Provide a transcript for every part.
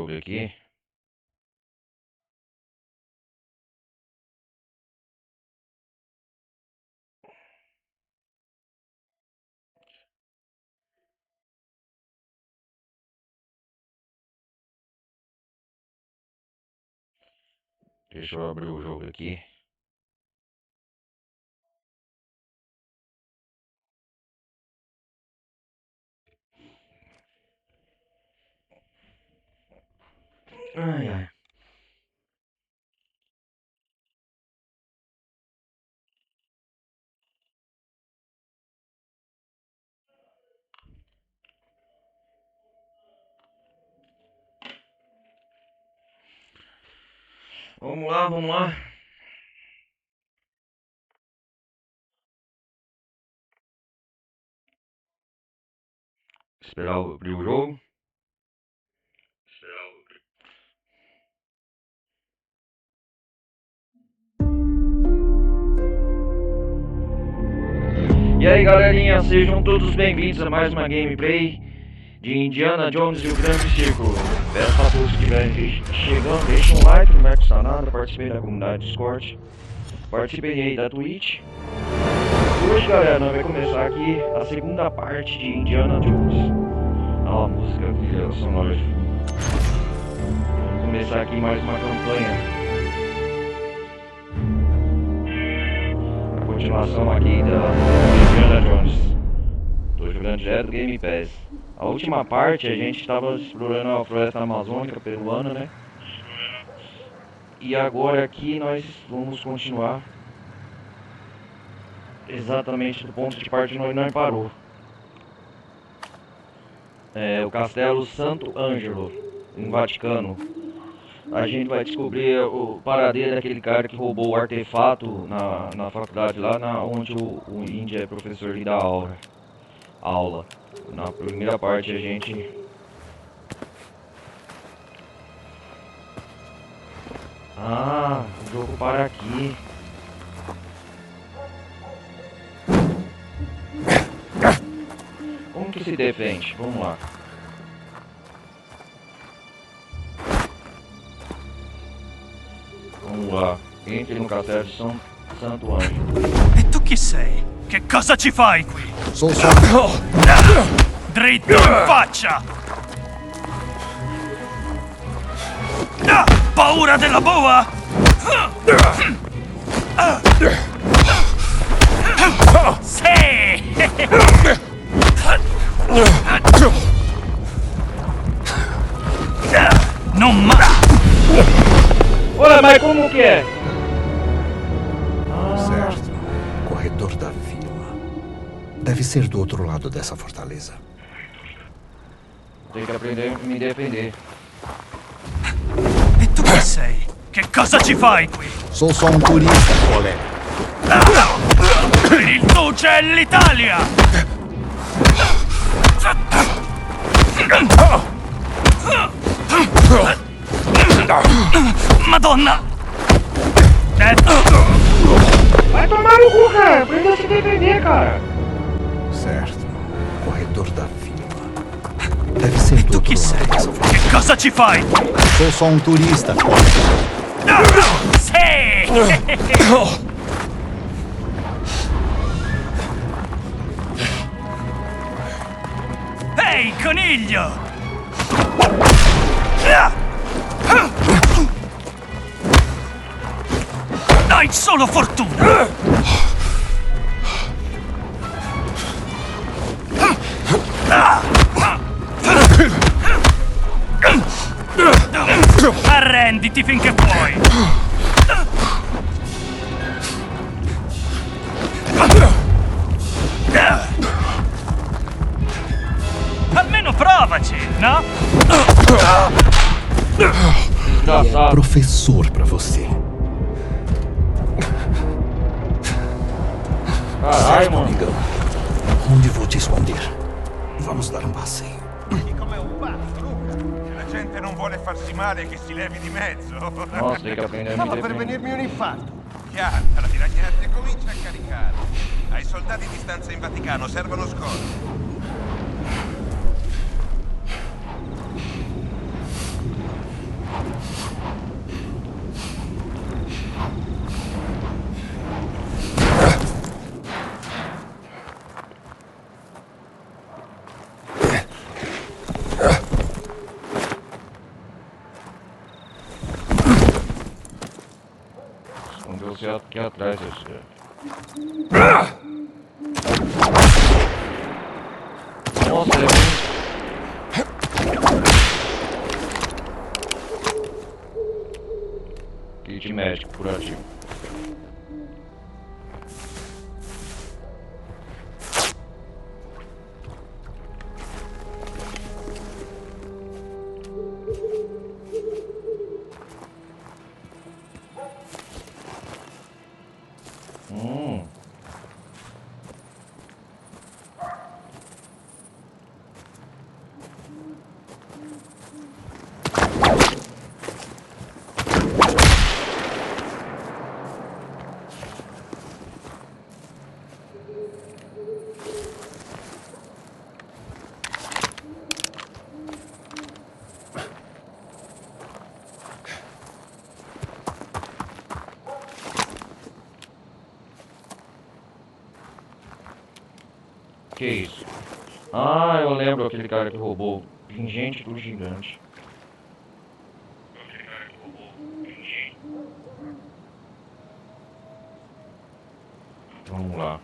jogo aqui. Deixa eu abrir o jogo aqui. Ai, ai. Vamos lá, vamos lá. Esperar abrir o jogo. E aí, galerinha, sejam todos bem-vindos a mais uma gameplay de Indiana Jones e o Grande Círculo. Peço a todos que estiverem chegando, deixem um like, não vai custar nada, participem da comunidade Discord, participem aí da Twitch. E hoje, galera, nós vamos começar aqui a segunda parte de Indiana Jones. Ó, a música aqui, sonora. Vamos começar aqui mais uma campanha. Continuação aqui da Indiana Jones. Tô jogando direto do Game Pass. A última parte a gente estava explorando a floresta amazônica peruana, né? E agora aqui nós vamos continuar exatamente do ponto de partida onde nós parou. O Castelo Santo Ângelo, no Vaticano. A gente vai descobrir o paradeiro daquele cara que roubou o artefato na faculdade lá, onde o Indy é professor e dá aula. Na primeira parte a gente... Ah, o jogo para aqui. Como que se defende? Vamos lá. Vamos lá, entre no Castelo de Santo Ângelo. E tu chi sei? Che cosa ci fai qui? Sono Dritto in faccia! Paura della boa? Sì! Non ma... Olha, mas como que é? certo. Corredor da vila. Deve ser do outro lado dessa fortaleza. Tem que aprender a me defender. E tu chi sei? Che cosa ci fai qui? Sou só um turista, colega. Il duce e l'Italia! Madonna! Vai tomar no cu, cara! Aprenda a se defender, cara! Certo. Corredor da vila. Deve ser do Tu outro chi sei? lado dessa fortaleza. Che cosa ci fai? Sou só um turista, colega. Sì! Ehi, coniglio! Hai solo fortuna! Arrenditi finché puoi! Almeno provaci, no? Desgraçado. Professor pra você. Caralho, mano. Amigão. Onde vou te esconder? Vamos dar um passeio. Come un pazzo, Luca. Se la gente non vuole farsi male, che si levi di mezzo. Nossa, tem que aprender a me Stava per defender. venirmi un infarto. Pianta la tiragnante e comincia a caricare. Ai soldati di stanza in Vaticano servono scorte. você aqui atrás, você. Nossa, ele é muito... Kit médico curativo. Que isso? Ah, eu lembro aquele cara que roubou. Pingente do gigante. Vamos lá.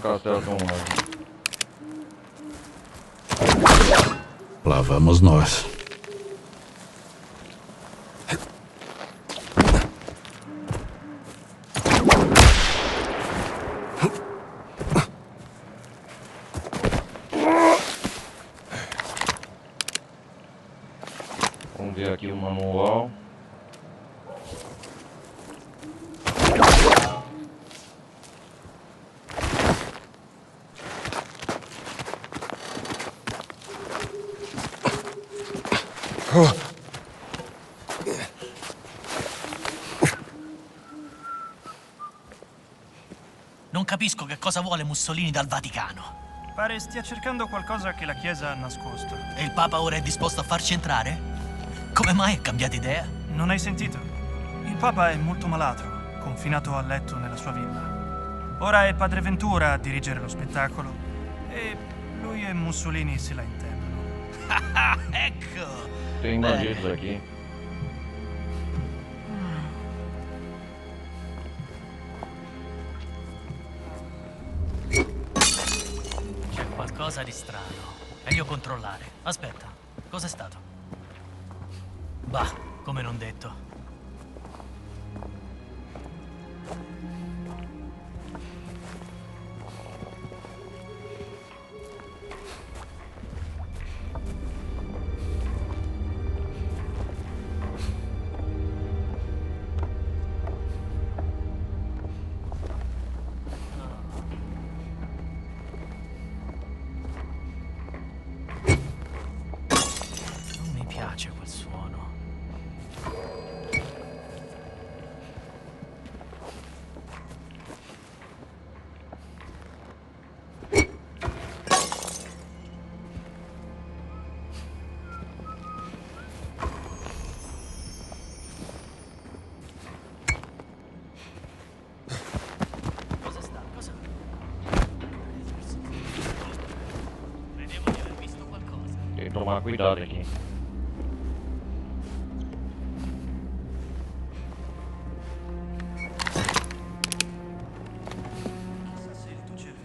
Castelo tão longe. Lá vamos nós. Vamos ver aqui o manual. Non capisco che cosa vuole Mussolini dal Vaticano. Pare stia cercando qualcosa che la Chiesa ha nascosto. E il Papa ora è disposto a farci entrare? Come mai ha cambiato idea? Non hai sentito? Il Papa è molto malato, confinato a letto nella sua villa. Ora è Padre Ventura a dirigere lo spettacolo e lui e Mussolini se la intendono. Ecco! Tem bandidos aqui. C'è qualcosa di strano. Meglio controllare. Aspetta, cos'è stato? Bah, come non detto. Non mi piace quel suono. Cosa sta? Cosa? Credevo di aver visto qualcosa. Tem que tomar cuidado aqui. Chissà se il tuo cervello...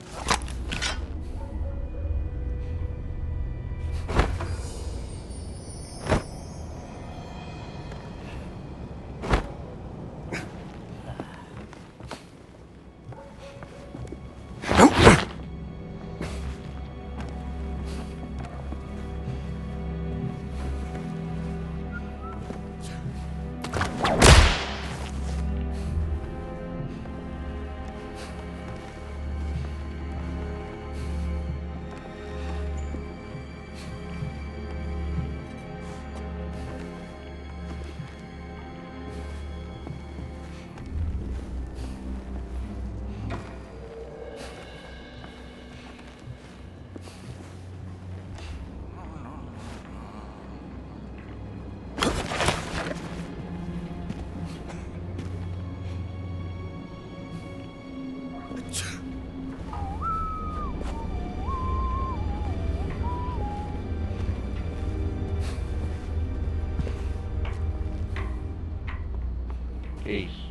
Que isso?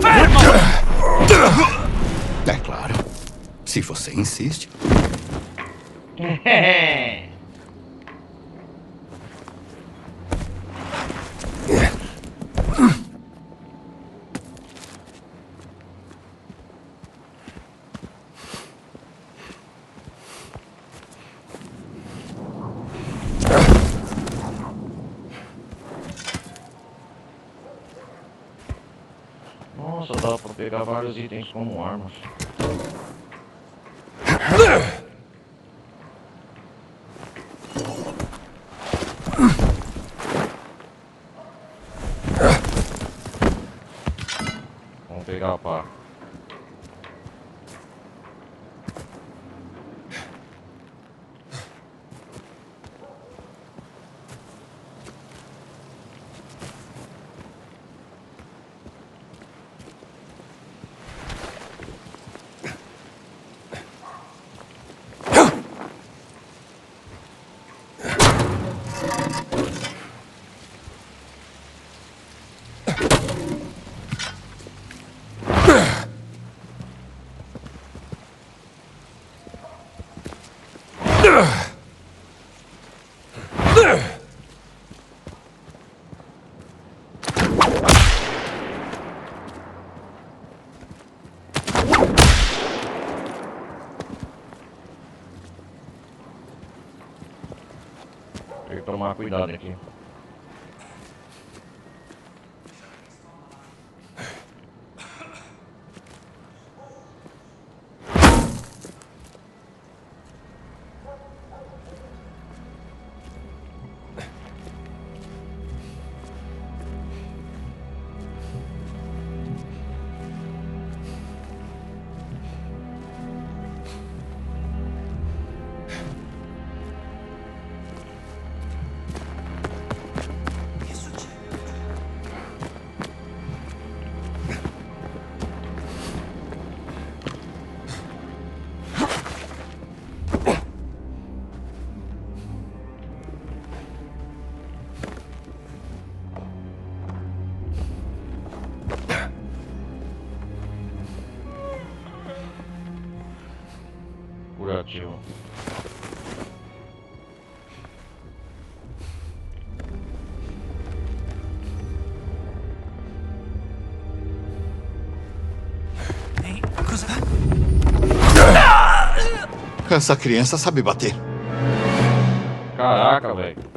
Fermo! É claro. Se você insiste. Nossa, dá pra pegar vários itens como armas. Vamos pegar a pá. Tem que tomar cuidado aqui. Che succede? Curativo. Ehi, cosa? Essa criança sabe bater. Caraca, velho.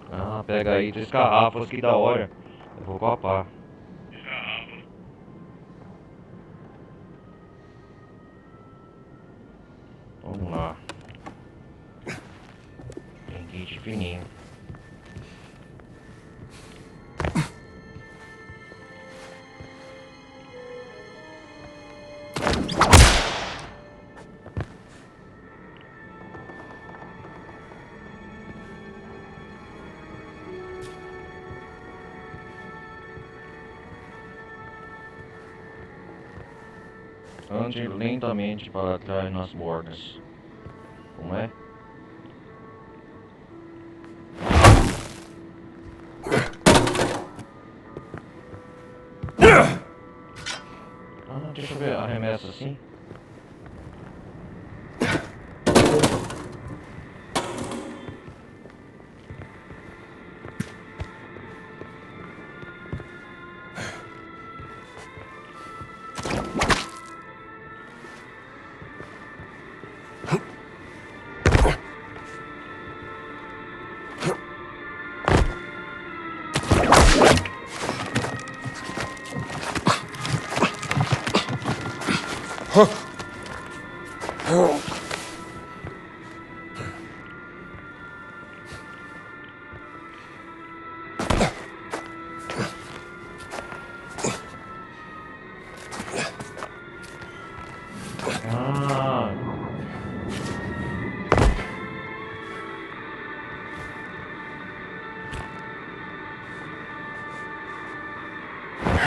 Ah, pega aí 3 garrafas, que da hora. Eu vou com a pá. Vamos lá. Tem kit fininho. Ande lentamente para trás nas bordas. Como é? Ah, deixa eu ver, arremessa assim.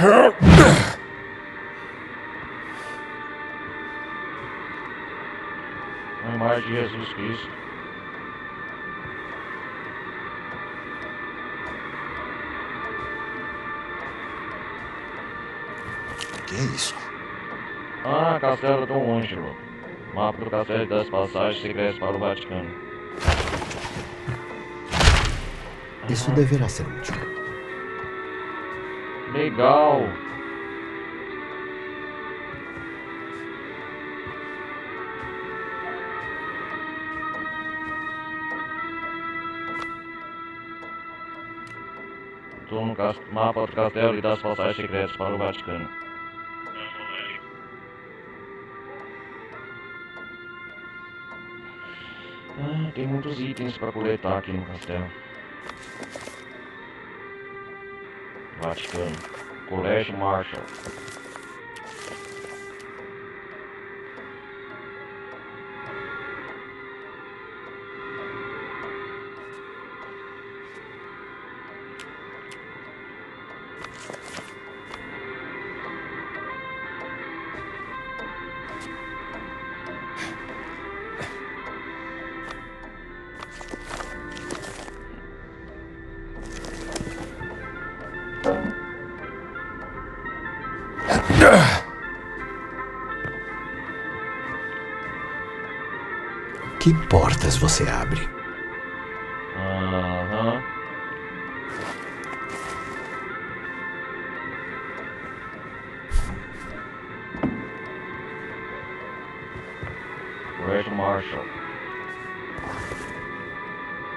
A imagem de Jesus Cristo. O que é isso? Ah, Castelo Dom Ângelo. Mapa do Castelo das Passagens Secretas para o Vaticano. Isso deverá ser útil. Legal! Estou no mapa do Castelo e das Passagens Secretas para o Vaticano. Ah, tem muitos itens para coletar aqui no castelo. Vaticano. Colégio Marshall. Que portas você abre? Aham. Colégio Marshall.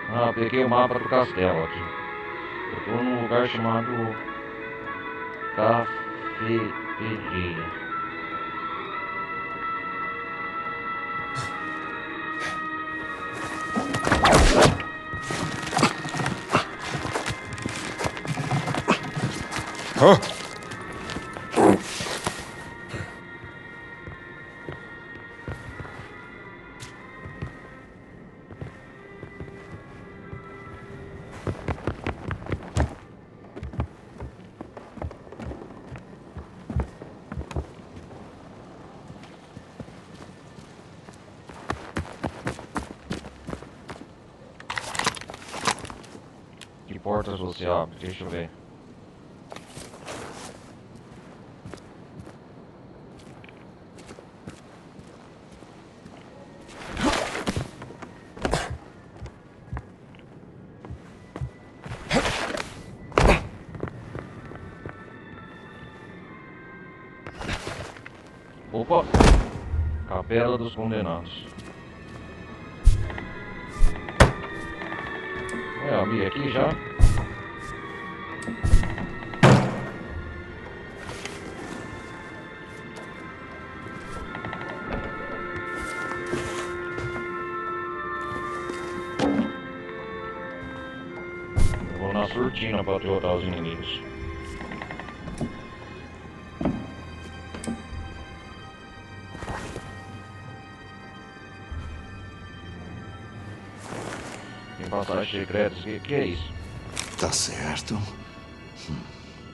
Ah, peguei o mapa do castelo aqui. Eu tô num lugar chamado Cafeteria. Que portas você abre? Deixa eu ver. Opa! Capela dos Condenados. Ué, abri aqui já? Vou na surtina para derrotar os inimigos. Tem passagens secretas, que é isso? Tá certo.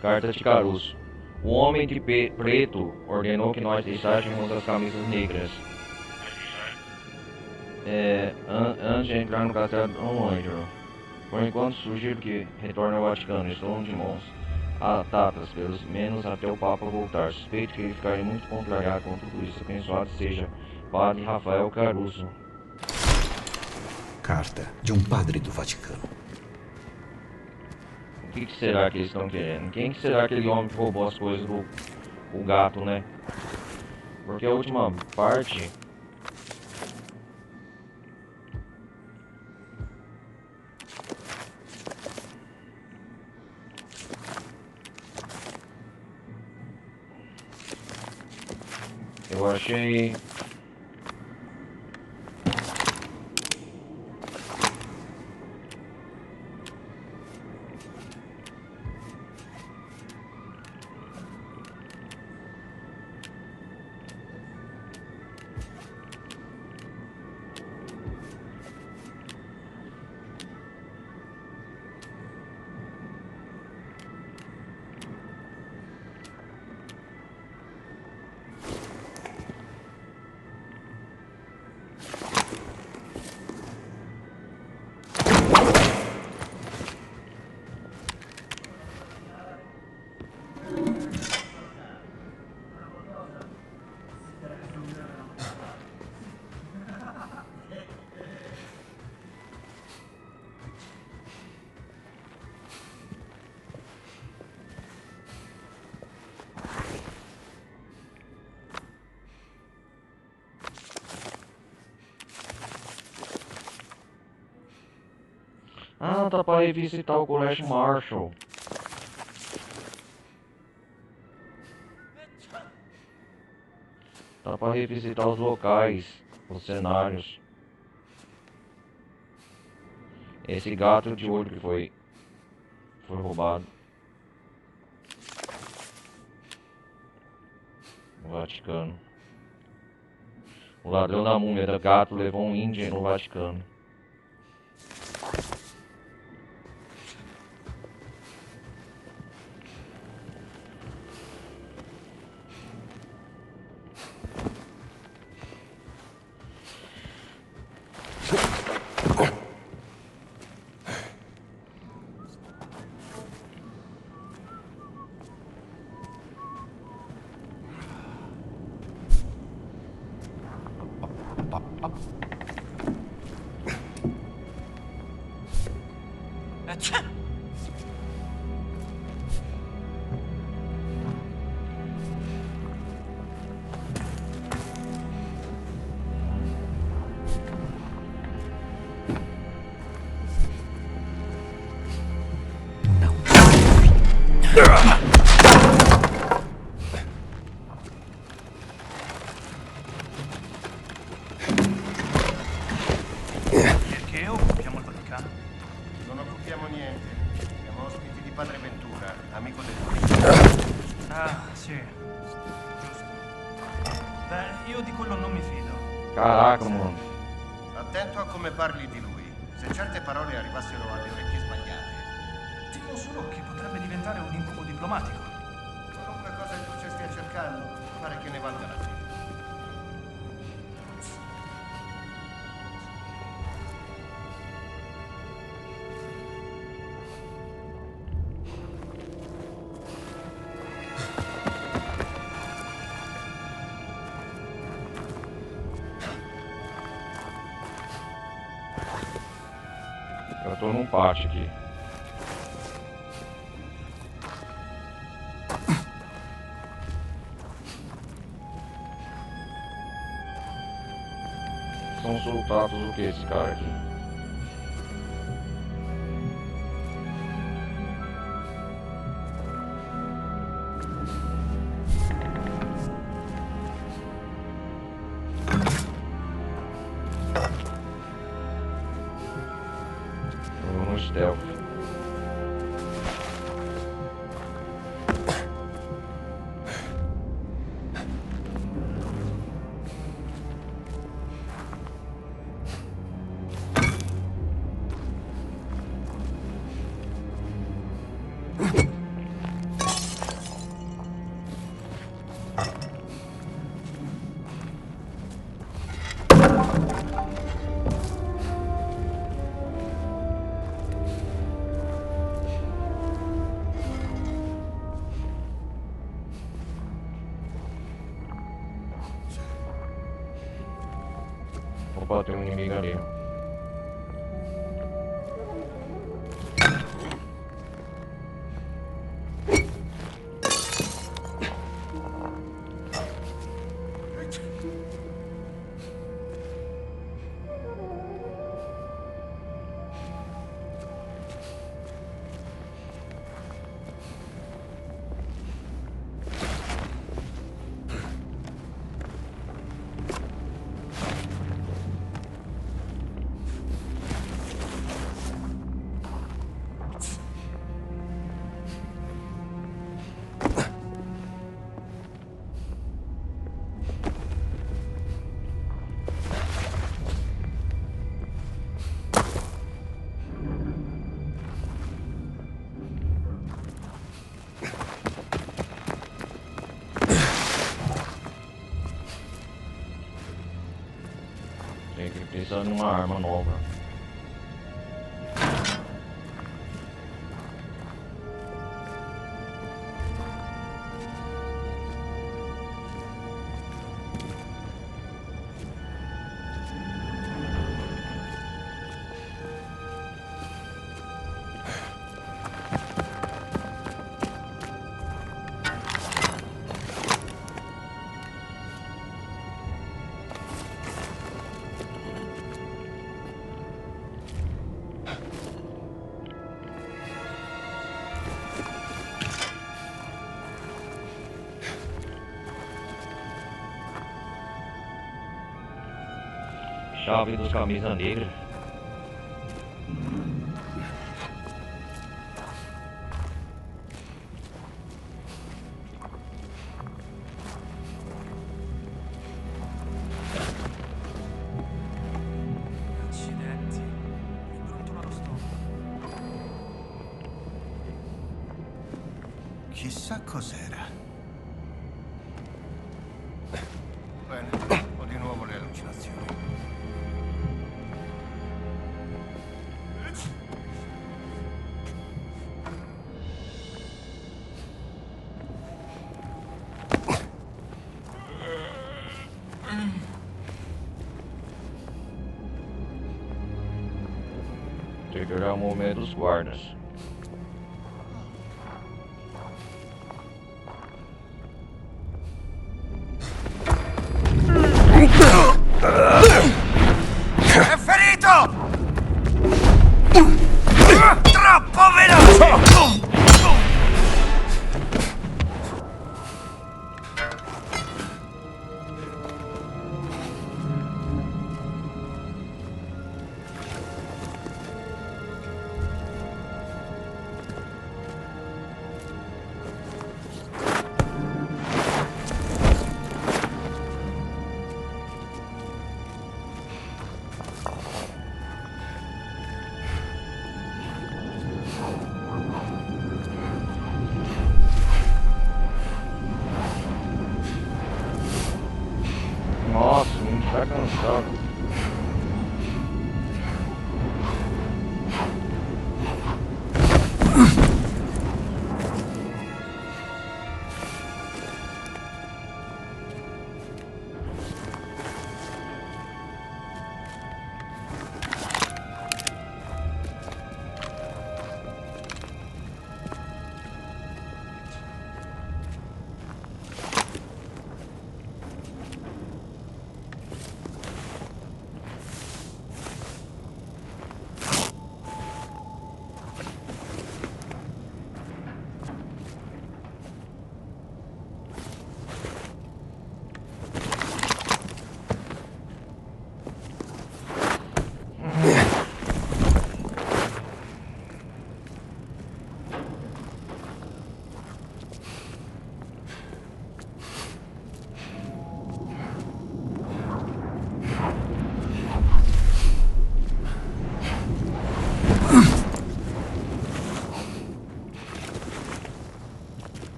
Carta de Caruso. O homem de preto ordenou que nós deixássemos as camisas negras. Antes de entrar no castelo de Dom Ângelo. Por enquanto, sugiro que retorne ao Vaticano. Estou de mãos atadas, pelo menos até o Papa voltar. Suspeito que ele ficaria muito contrariado com tudo isso. Abençoado seja Padre Rafael Caruso. Carta de um padre do Vaticano. O que será que eles estão querendo? Quem que será aquele homem que roubou as coisas do gato, né? Porque a última parte... Eu achei... Ah, tá pra revisitar o Colégio Marshall. Tá pra revisitar os locais, os cenários. Esse gato de olho que foi roubado. No Vaticano. O ladrão da múmia do gato levou um índio no Vaticano. Perché occupiamo il Vaticano? Non occupiamo niente. Siamo ospiti di Padre Ventura, amico del... Ah, sì. Giusto. Beh, io di quello non mi fido. Caraca, mano. Attento a come parli di lui. Se certe parole arrivassero alle orecchie sbagliate. Temo solo che potrebbe diventare un incubo diplomatico. Qualunque cosa il Duce stia cercando, pare che ne valga la pena. Eu tô num pátio aqui. São soldados o que esse cara aqui? No stealth. Opa, tem um inimigo ali. Tem que precisar de uma arma nova. Chave dos camisa negra. Accidenti. Mi brontola lo stomaco. Chissà cos'era. Bene, ho di nuovo le allucinazioni. Chegará o momento dos guardas. È ferito! Troppo veloce! Nossa, o mundo tá cansado.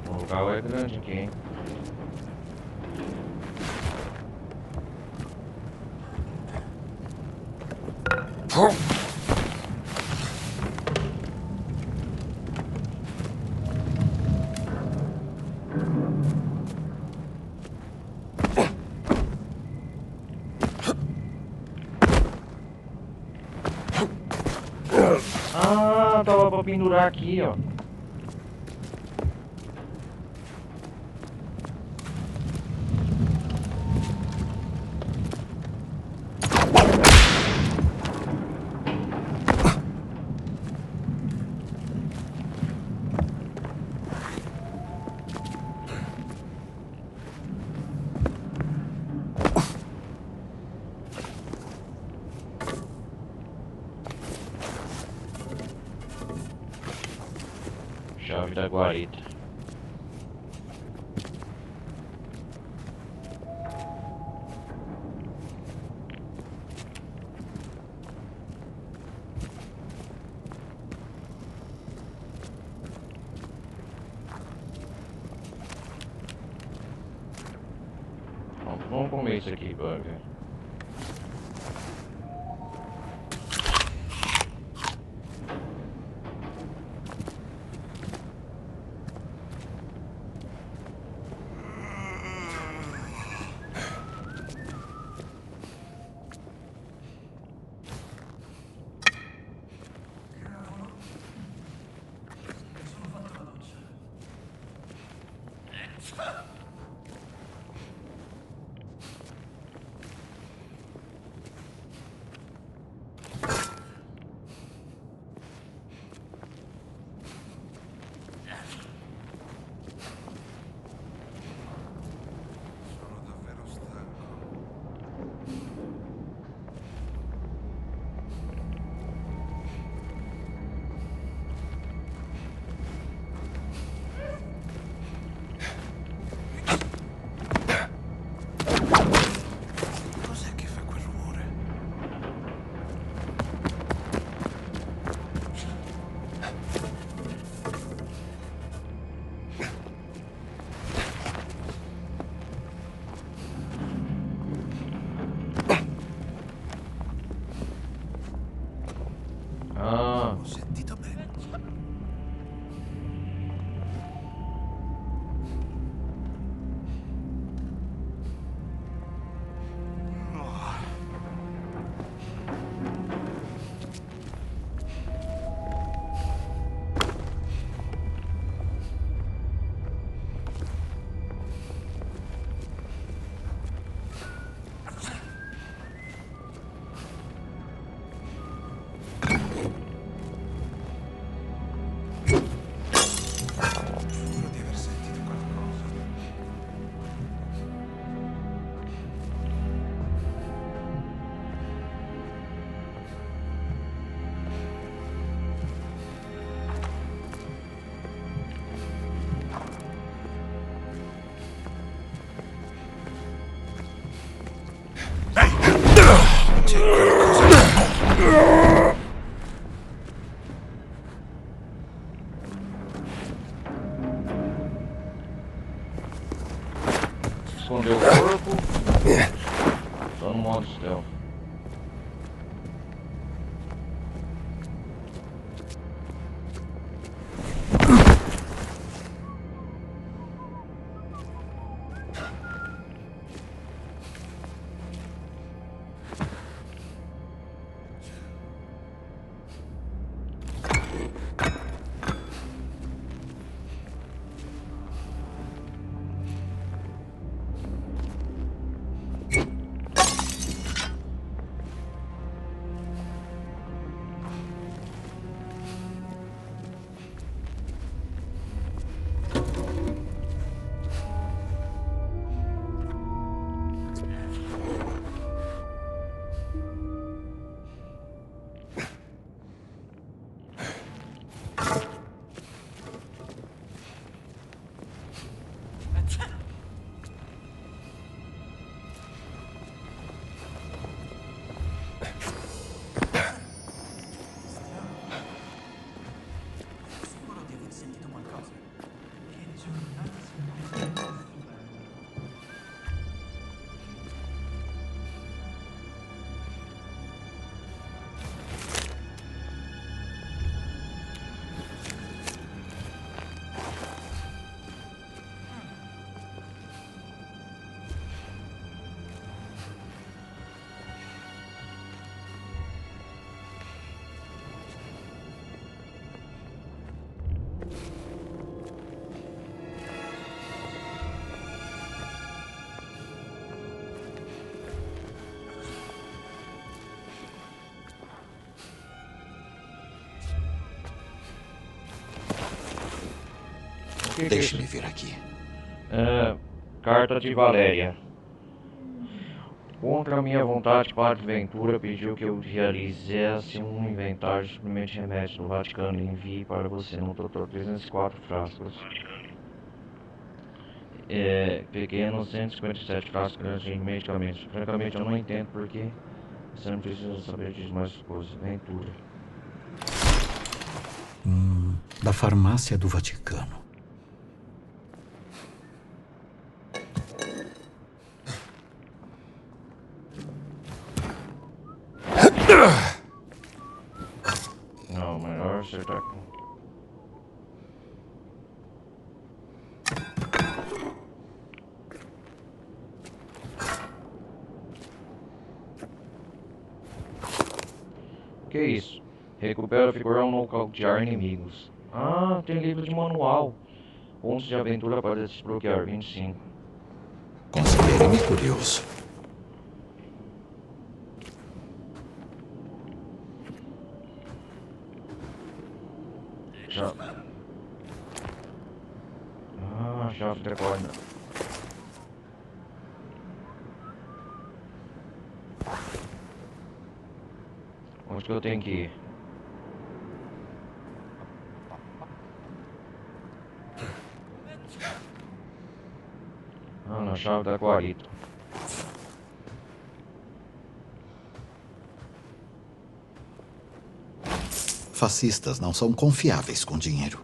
O local é grande aqui, hein? Ah, tava pra pendurar aqui, ó. Chave da guarita. Vamos comer isso aqui, Burger. Sono davvero stanco. Cos'è che fa quel rumore? Ah, Ho sentito bene. Giuro di aver sentito qualcosa. C'è qualcosa. escondeu o corpo. Tô no modo stealth. Sicuro di aver sentito qualcosa. Que é Deixe-me isso? vir aqui. Carta de Valéria. Contra minha vontade, Padre Ventura pediu que eu realizasse um inventário de suplementos de remédios do Vaticano e envie para você no total 304 frascos. Pequenos 157 frascos de medicamentos. Francamente, eu não entendo porque você não precisa saber de mais coisas. Ventura. Da farmácia do Vaticano. Não, melhor acertar com. Que isso? Recupera figurão no nocautear inimigos. Ah, tem livro de manual. Pontos de aventura para desbloquear, 25. Considere-me curioso. Chave. Ah, chave de corda. Onde que eu tenho que ir? Ah, na chave da guarita. Fascistas não são confiáveis com dinheiro.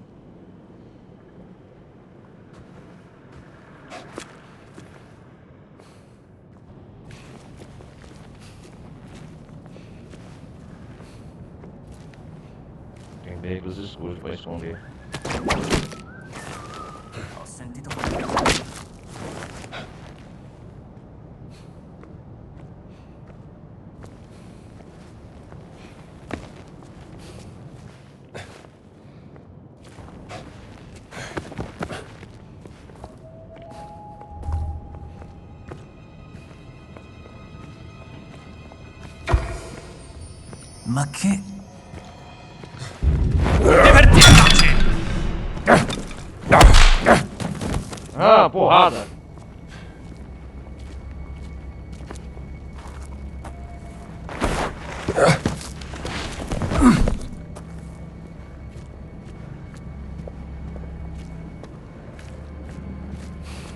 Tem becos escuros para esconder. Ho sentito. Ma che... Divertiamoci! Ah, porrada!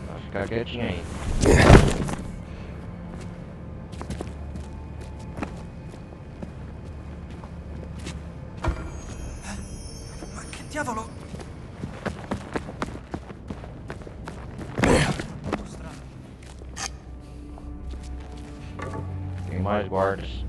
Vai ficar quietinho aí. Ma che diavolo... Strano. Tem mais guardas.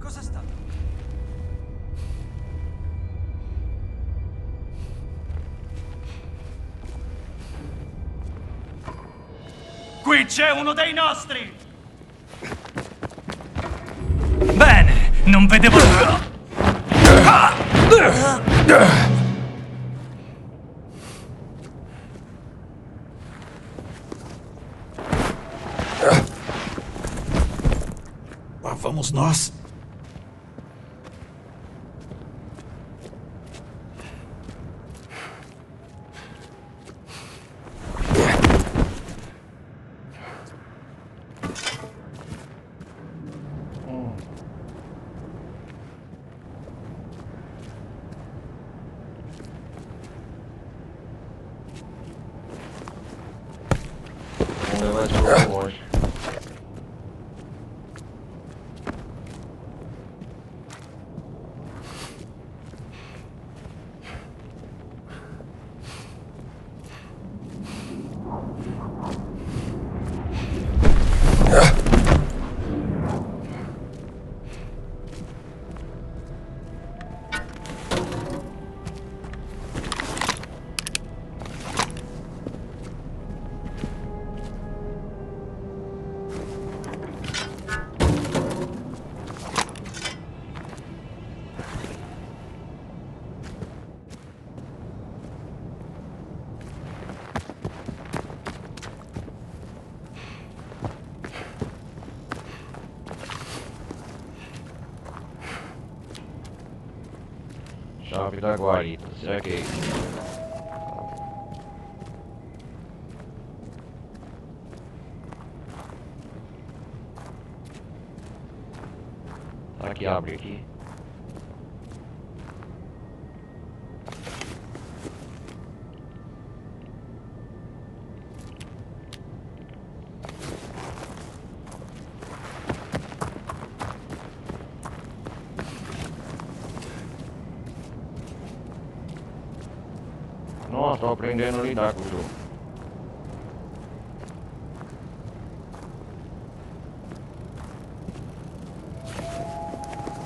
Cos'è stato? Qui c'è uno dei nostri! Bene, non vedevo... Lá vamos nós. Vamos levar esse jogo longe. Chave da guarita. Será que é isso? Será que abre aqui? Nossa, tô aprendendo a lidar com o jogo.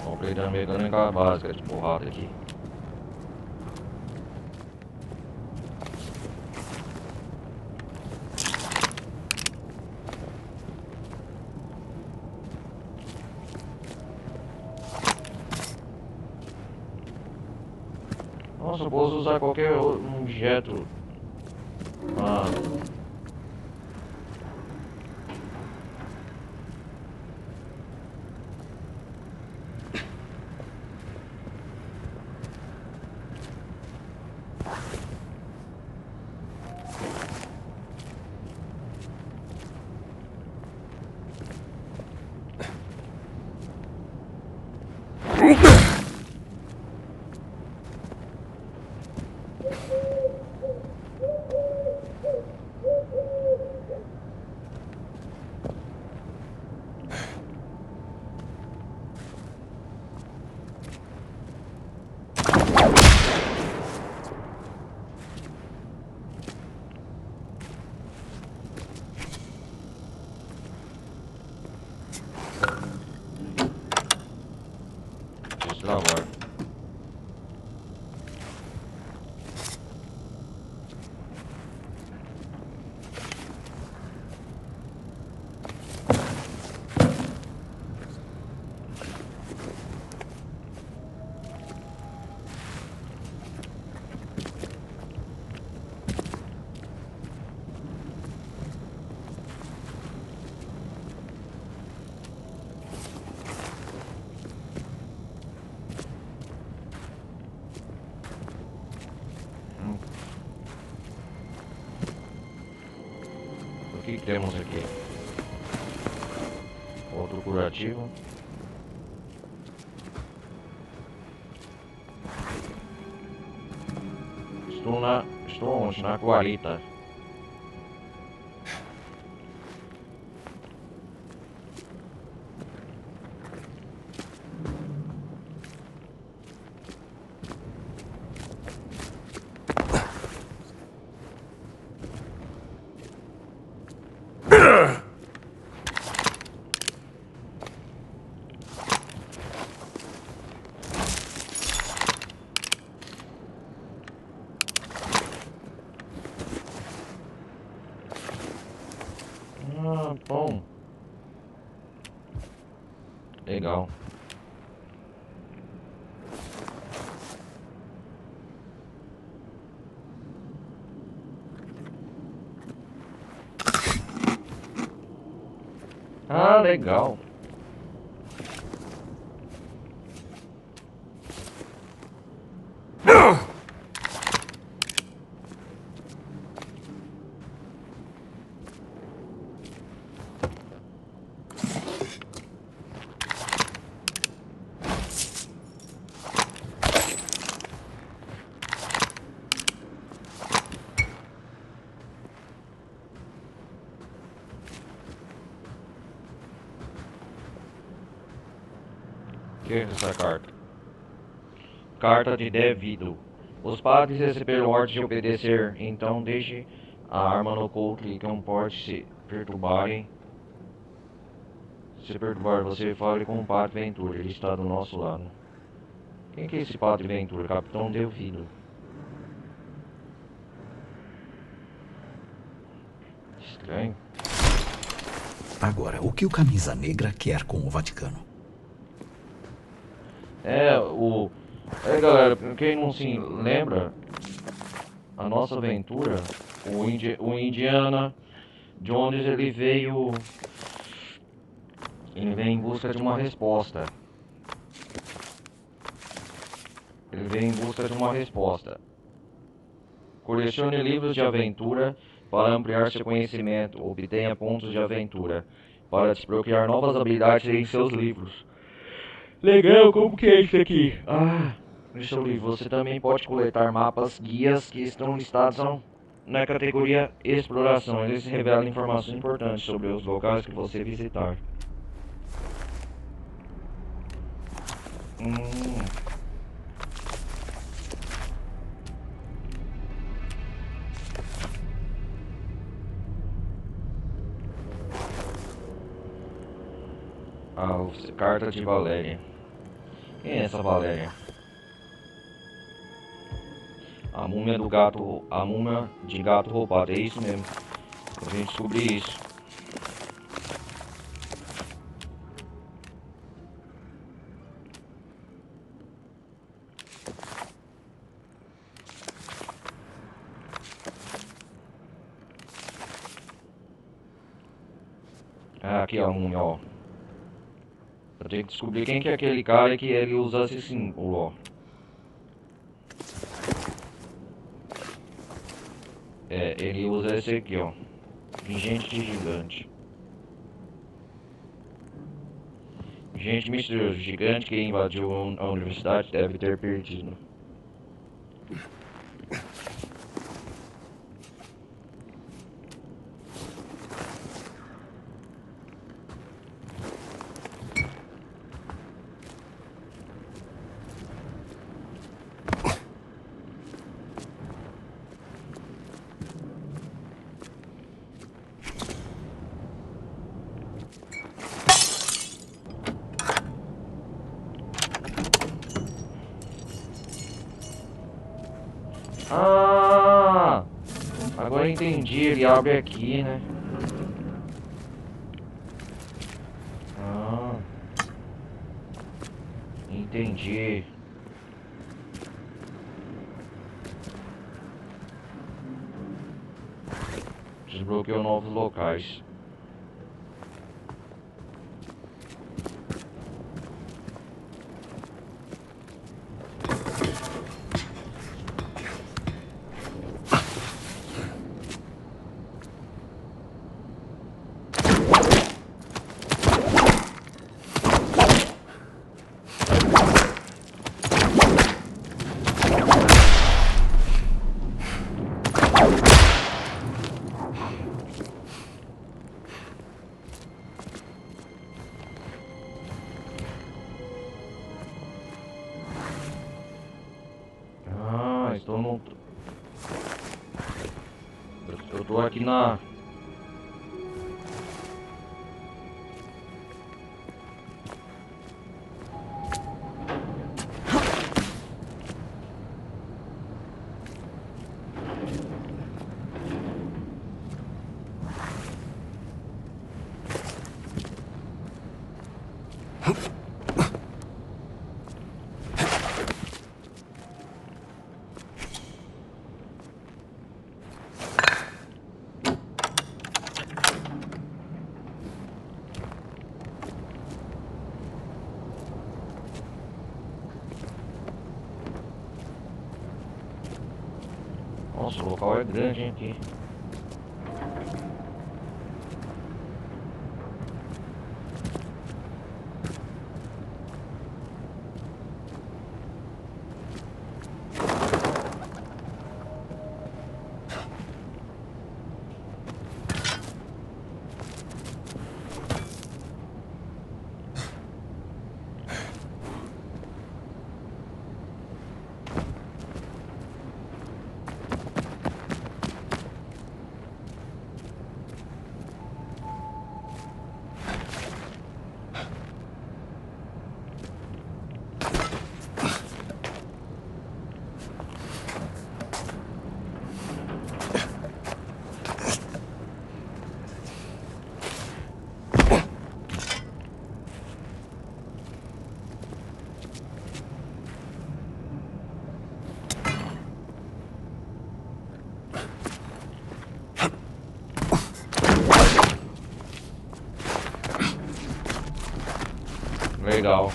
Tô aprendendo a mecânica básica de porrada aqui. Nossa, eu posso usar qualquer objeto. Ah. Destravar. O que temos aqui? Outro curativo. Estou onde? Na guarita. Ah, bom. Legal. Ah, legal. O que é essa carta? Carta de devido. Os padres receberam ordem de obedecer, então deixe a arma no couro que não pode se perturbarem. Se perturbar, você fale com o padre Ventura, ele está do nosso lado. Quem que é esse padre Ventura? Capitão Devido. Estranho. Agora, o que o Camisa Negra quer com o Vaticano? Galera, quem não se lembra, a nossa aventura, o Indiana Jones, ele veio em busca de uma resposta. Ele veio em busca de uma resposta. Colecione livros de aventura para ampliar seu conhecimento. Obtenha pontos de aventura para desbloquear novas habilidades em seus livros. Legal, como que é isso aqui? Ah, no seu livro você também pode coletar mapas, guias que estão listados na categoria Exploração. Eles revelam informações importantes sobre os locais que você visitar. Carta de Valéria. Quem é essa Valéria? A múmia do gato. A múmia de gato roubado. É isso mesmo. A gente descobrir isso. Ah, aqui ó, ó. Eu tenho que descobrir quem que é aquele cara que ele usa esse símbolo, ó. É, ele usa esse aqui, ó. Vigente gigante. Gente misterioso, gigante que invadiu a universidade deve ter perdido. Ah! Agora entendi, ele abre aqui, né? Ah. Entendi. Desbloqueou novos locais. Ah, então não. Eu tô aqui na. Nossa, o local é grande, hein, aqui. Legal.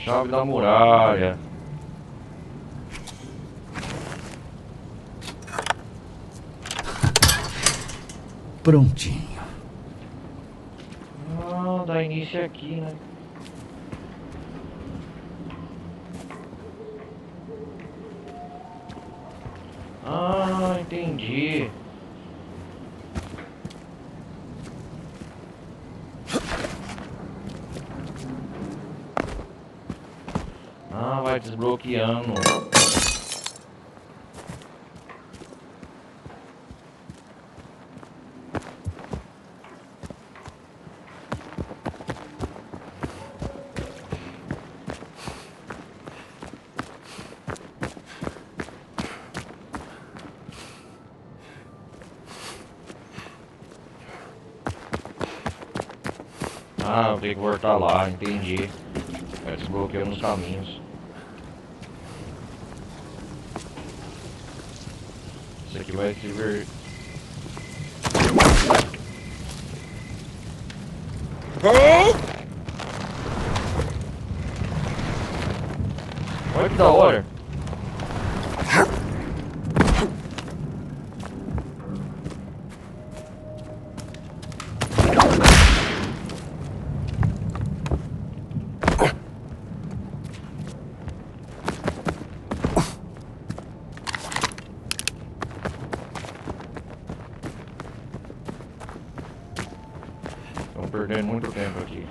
Chave da muralha. Prontinho. Ah, dá início aqui, né? Ah, entendi. Ah, vai desbloqueando. Ah, eu tenho que voltar lá, entendi. Vai desbloqueando os caminhos. Isso aqui vai se ver. Olha que da hora. Estamos perdendo muito tempo aqui.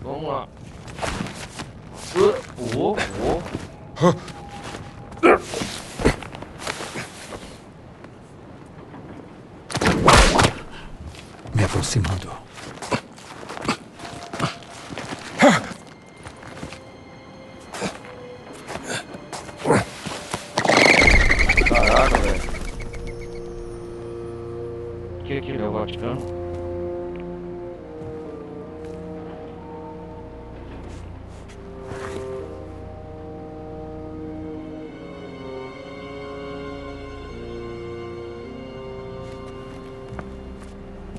Vamos lá. Me aproximando. Caraca, velho. Que aquilo é o Vaticano?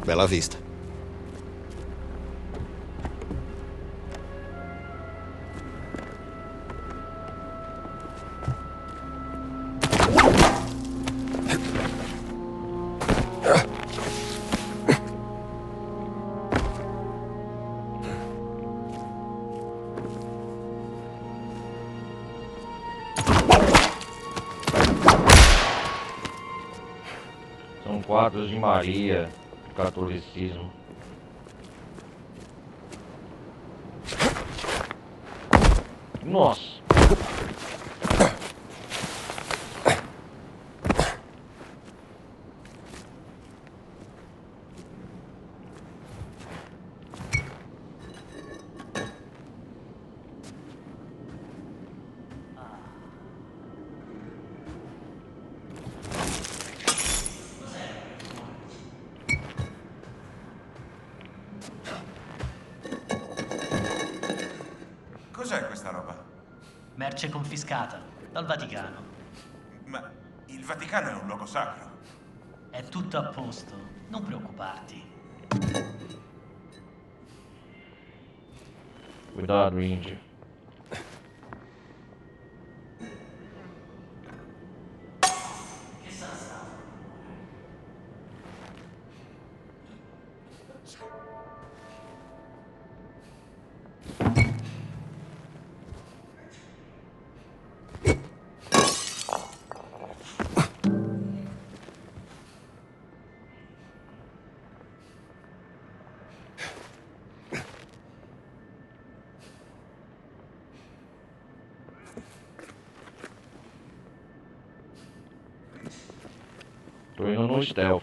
Bela vista. São quadros de Maria, catolicismo. Nossa! Cos'è questa roba? Merce confiscata dal Vaticano. Ma il Vaticano è un luogo sacro. È tutto a posto, non preoccuparti. Cuidado, índio. Tô indo no stealth.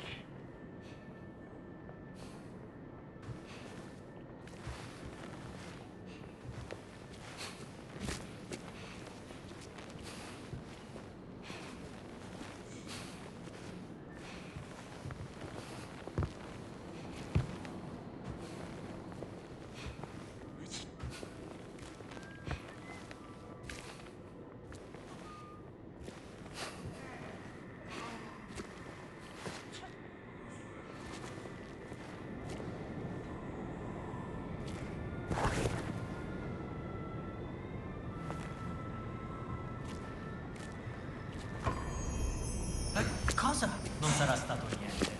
sarà stato niente.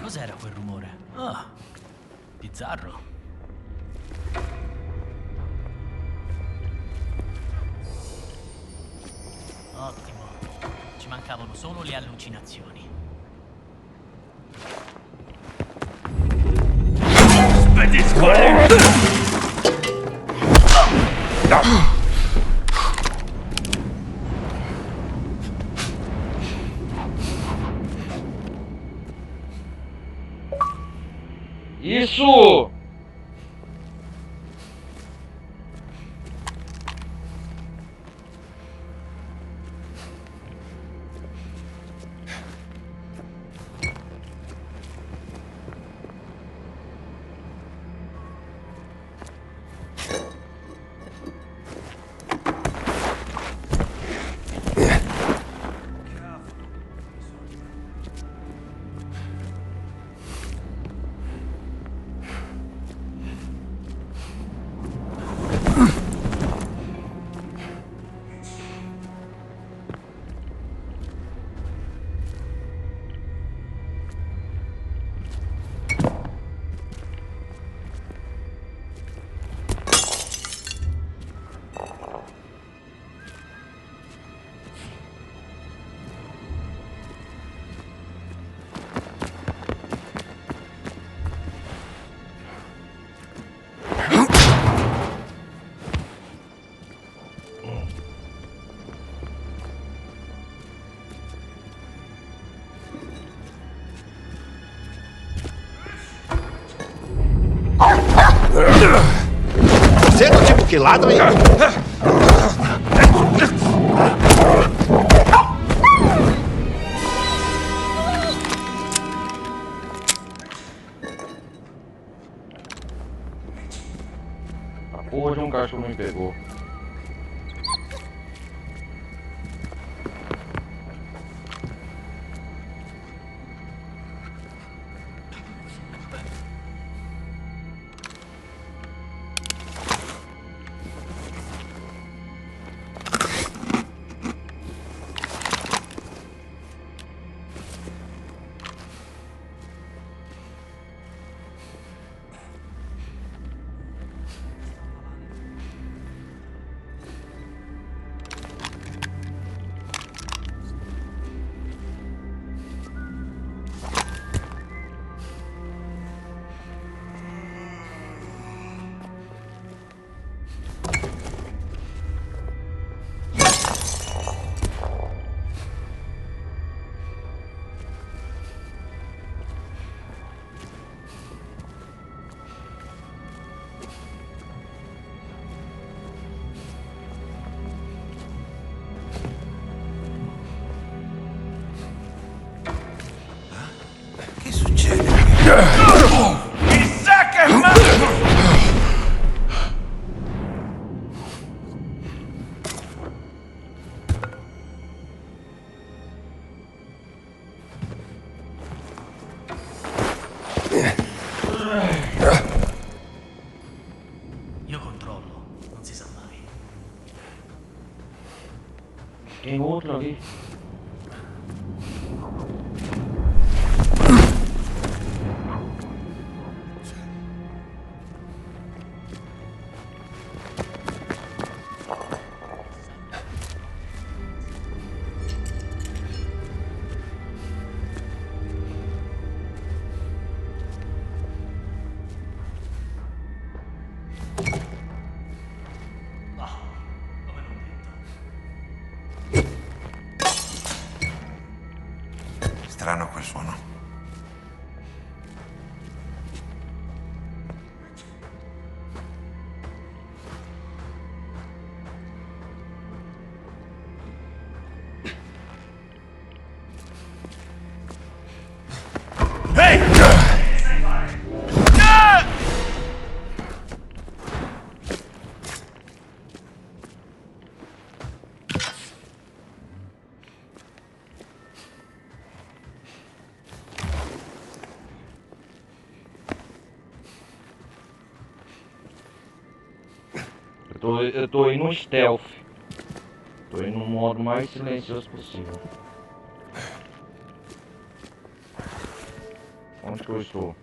Cos'era quel rumore? Ah, bizzarro. Ottimo. Ci mancavano solo le allucinazioni. Isso! Você é do tipo que ladra e... A porra de um cachorro me pegou. Io controllo, non si sa mai. Tem outro ali. Ah, come non detto. Strano quel suono. Eu tô indo no stealth. Tô indo no modo mais silencioso possível. Onde que eu estou?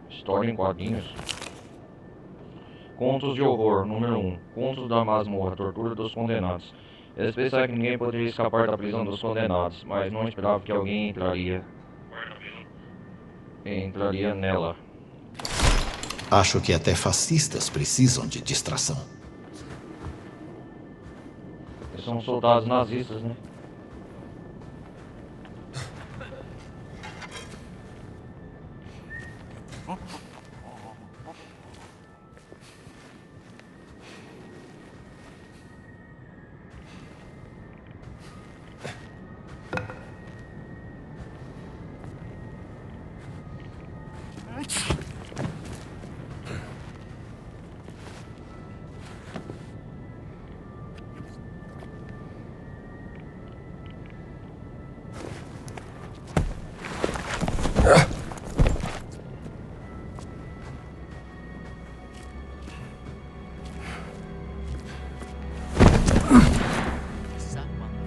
História em quadrinhos. Contos de horror, número 1. Contos da masmorra, tortura dos condenados. Eles pensaram que ninguém poderia escapar da prisão dos condenados, mas não esperavam que alguém entraria nela. Acho que até fascistas precisam de distração. Eles são soldados nazistas, né? Chissà quando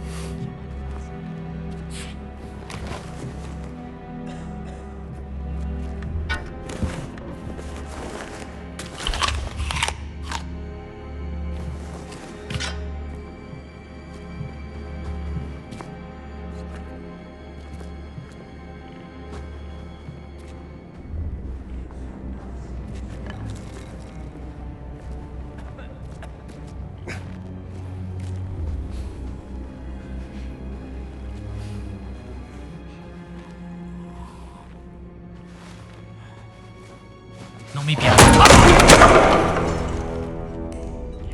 non mi piace.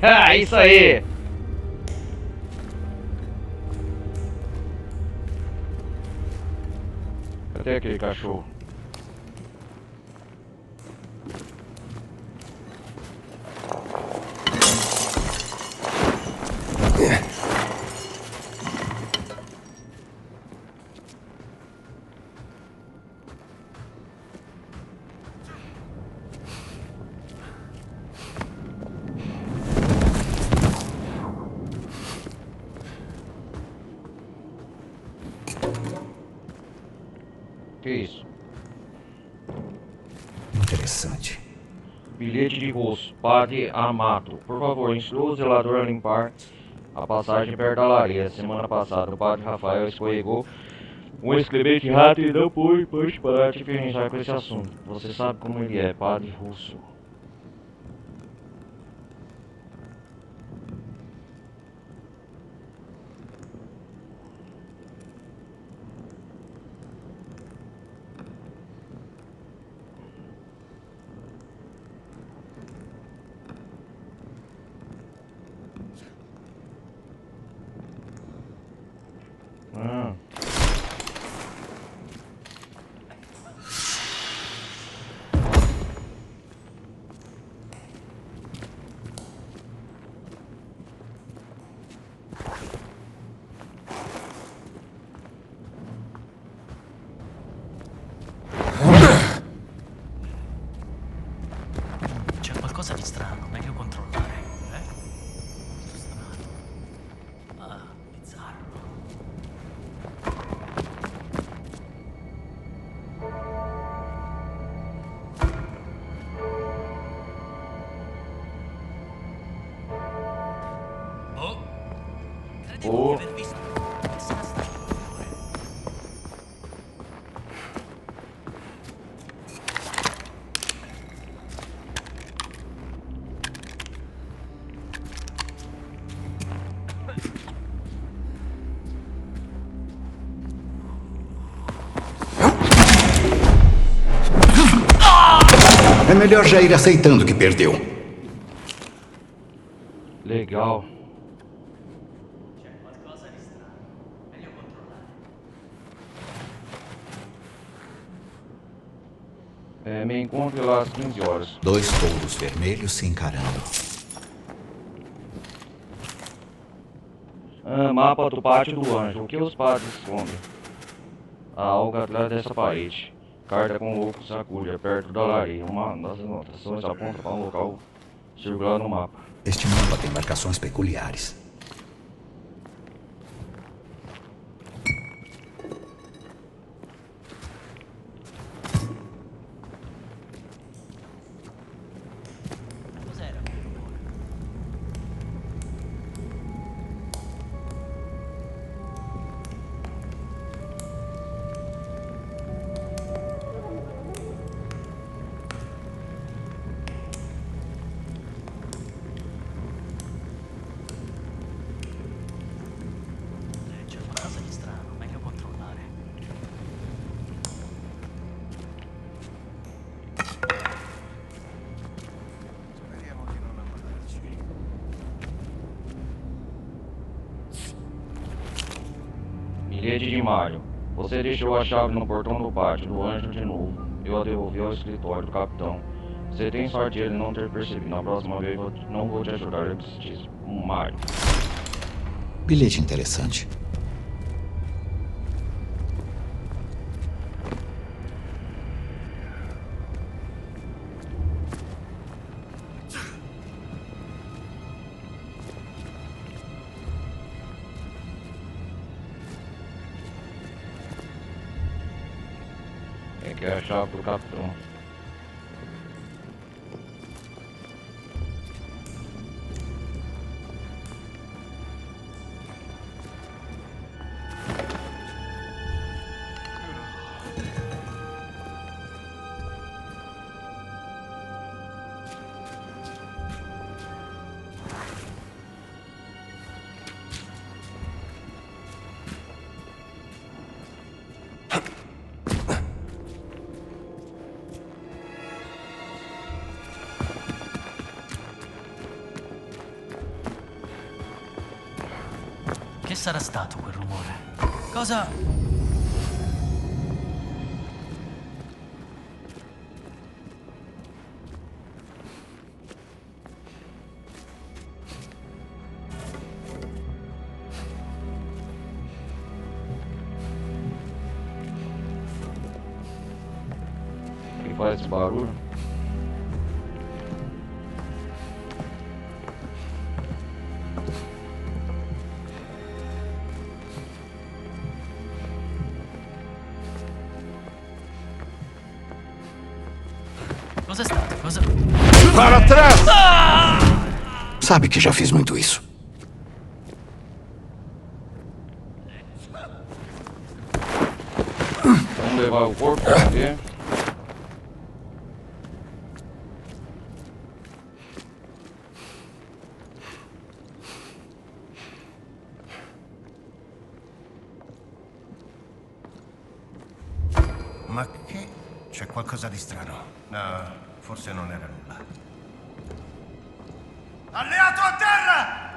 Ah, isso aí! Cadê aquele cachorro? Que isso? Interessante. Bilhete de rosto. Padre Amato. Por favor, instrua o zelador a limpar a passagem perto da lareira. Semana passada, o padre Rafael escorregou um excremento de rato e não pôde parar de infernizar com esse assunto. Você sabe como ele é, padre russo. qualcosa di strano, meglio controllare. Strano. Ah, bizzarro. Oh, credevo Oh. di aver visto. Che sarà stato quel rumore? É melhor já ir aceitando que perdeu. Legal. Qualcosa di strano, meglio controllare. Me encontre lá às 15 horas. 2 touros vermelhos se encarando. Mapa do pátio do anjo. O que os padres escondem? Há algo atrás dessa parede. Carta com louco sacúdia, perto da lareira. Uma das anotações aponta para um local circular no mapa. Este mapa tem marcações peculiares. Cos'era quel rumore? C'è qualcosa di strano, meglio controllare. Speriamo di non ammalarci. Bilhete de Mário. Você deixou a chave no portão do pátio do anjo de novo. Eu a devolvi ao escritório do capitão. Você tem sorte de ele não ter percebido. Na próxima vez não vou te ajudar, eu preciso. Mário. Bilhete interessante. É que é a chave do capitão. Che sarà stato quel rumore? Cosa? Que faz esse barulho? Cos'è stato? Cosa? Para trás! Sabe que já fiz muito isso. Vamos levar o corpo pra ver. Ma che? C'è qualcosa di strano. No, forse non era nulla. Alleato a terra!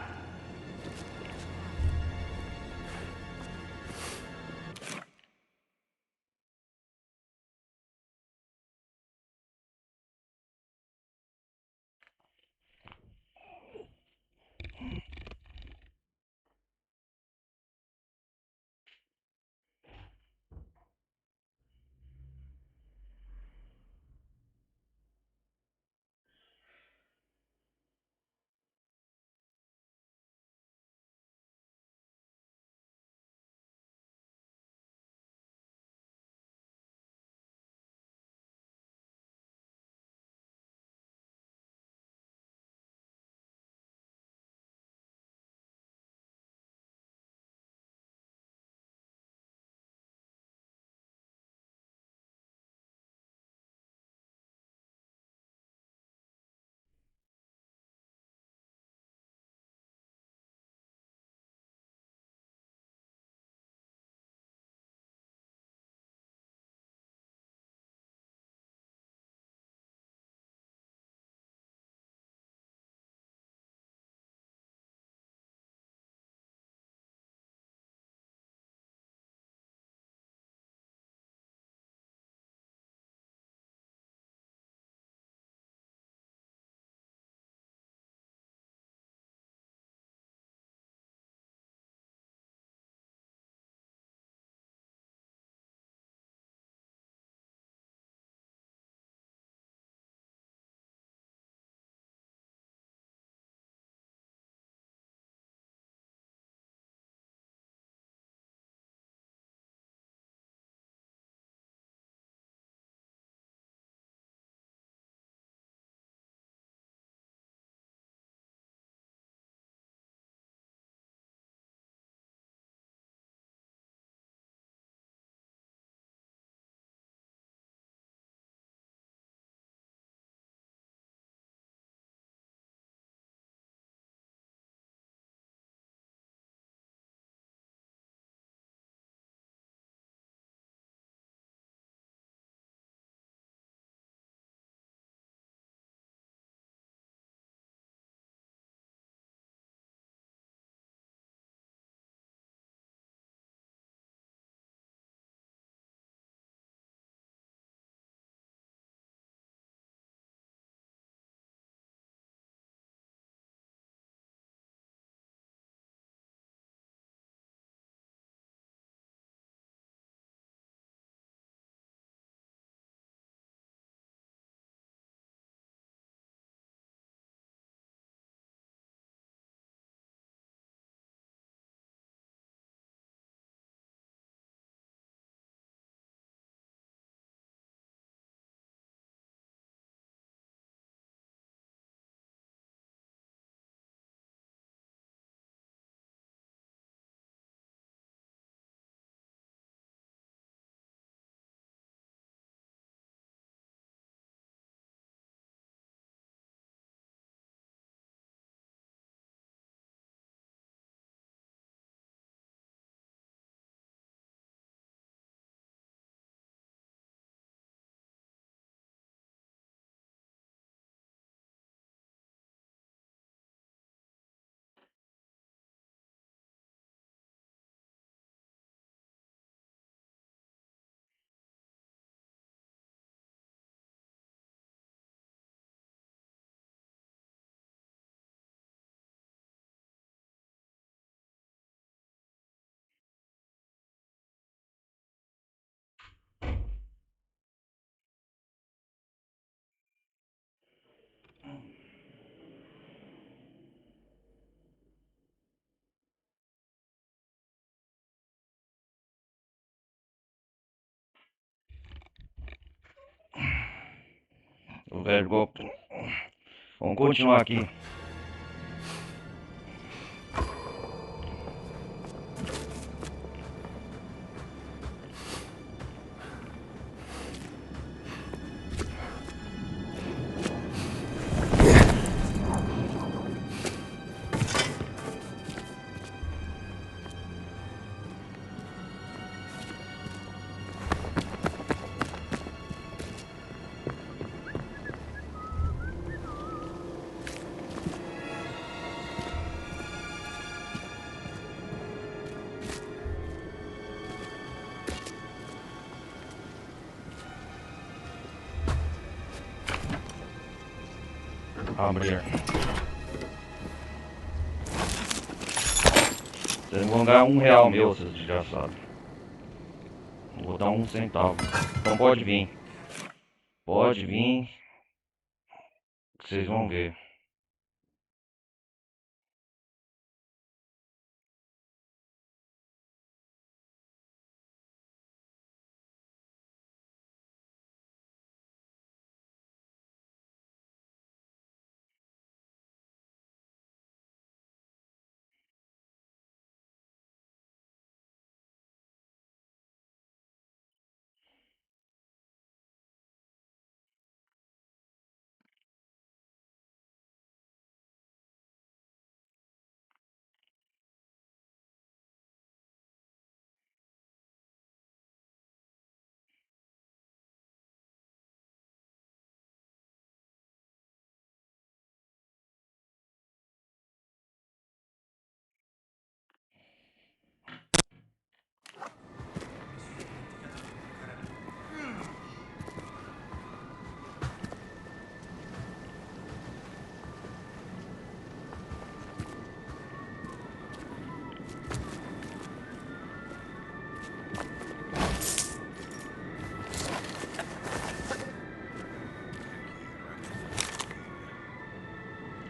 O velho golpe. Vamos continuar aqui. Abrir. Vocês vão ganhar R$1 meu, seus desgraçados. Vou dar 1 centavo. Então pode vir. Pode vir. Que vocês vão ver.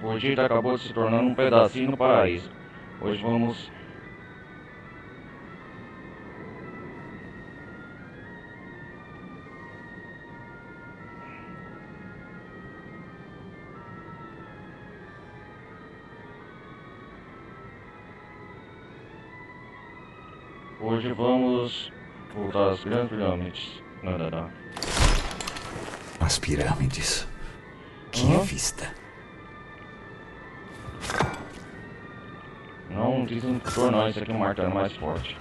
O Egito acabou se tornando um pedacinho do paraíso. Hoje vamos... Hoje vamos voltar às grandes pirâmides. Nada. As pirâmides. Que vista. Não dizem tornar isso aqui um martelo mais forte.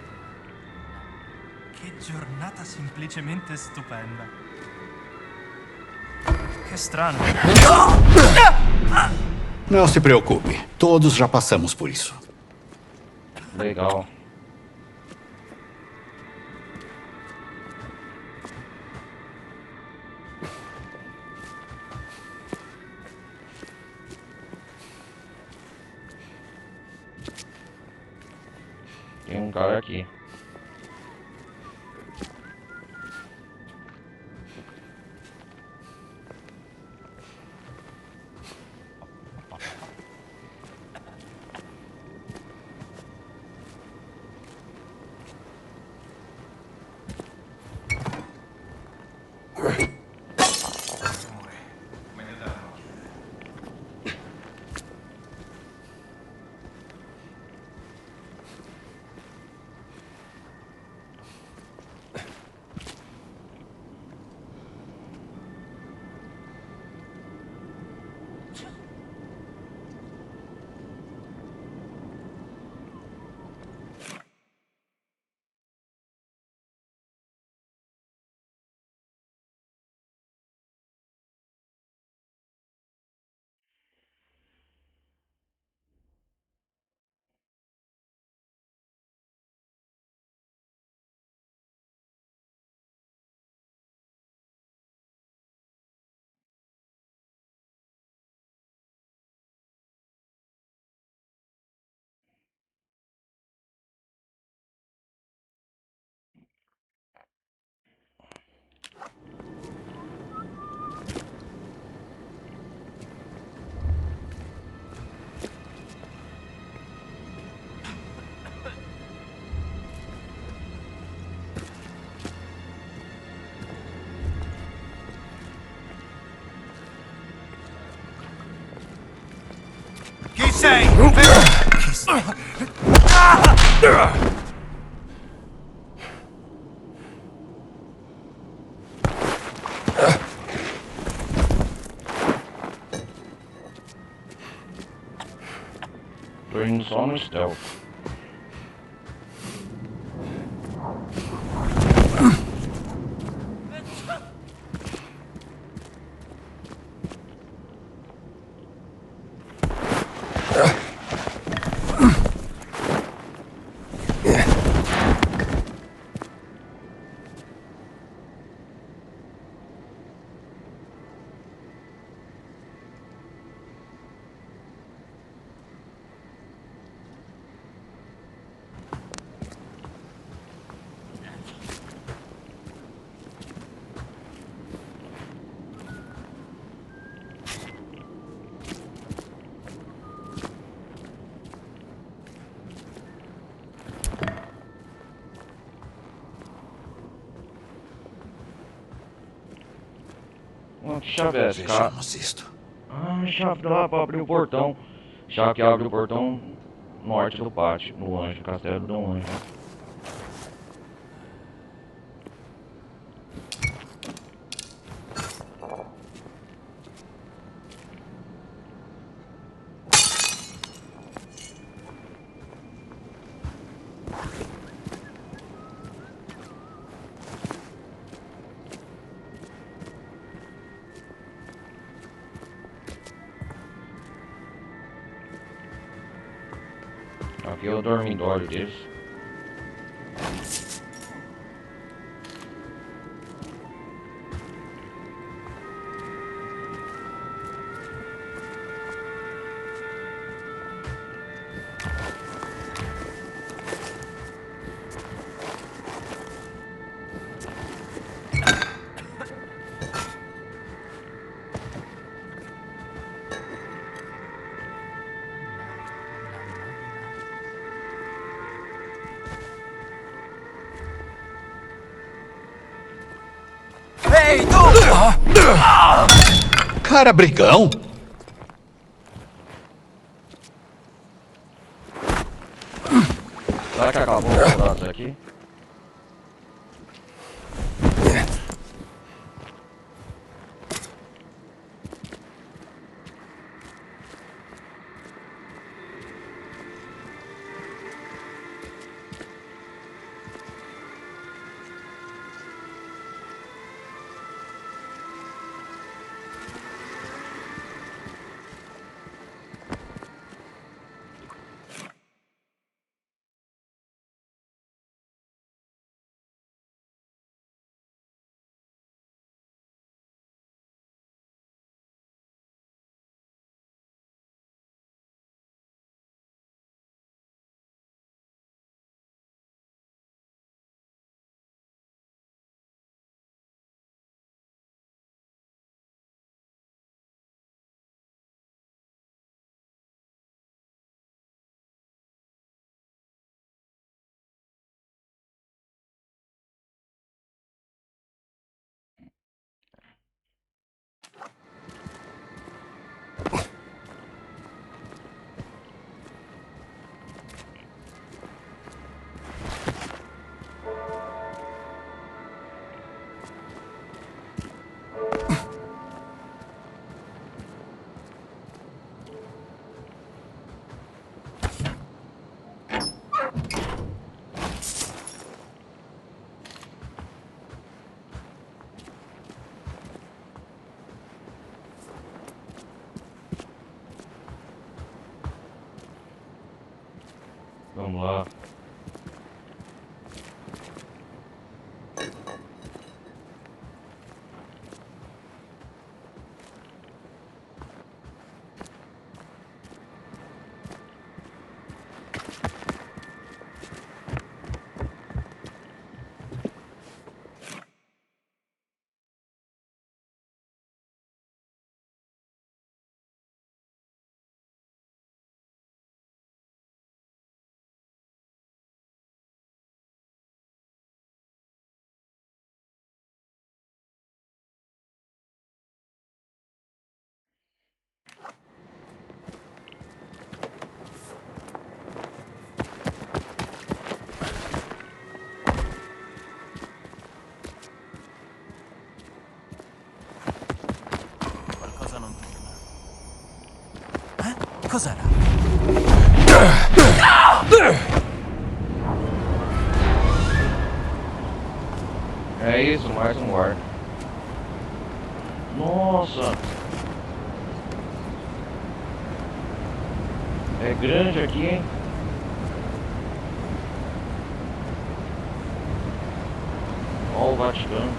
Che giornata semplicemente stupenda. Che strano. Não se preocupe. Todos já passamos por isso. Legal. Tem um cara aqui. Chi sei? Chi sei? Tô indo só no stealth. Que chave é essa, cara? Vejamos isto. Ah, chave lá pra abrir o portão. Chave que abre o portão norte do pátio, no anjo, castelo do anjo. Aqui é o dormitório deles. Ehi, tu! Cara, brigão! Será que acabou os soldados aqui? Vamos lá. cos'era? É isso, mais um guarda. Nossa! É grande aqui, hein? Ó o Vaticano.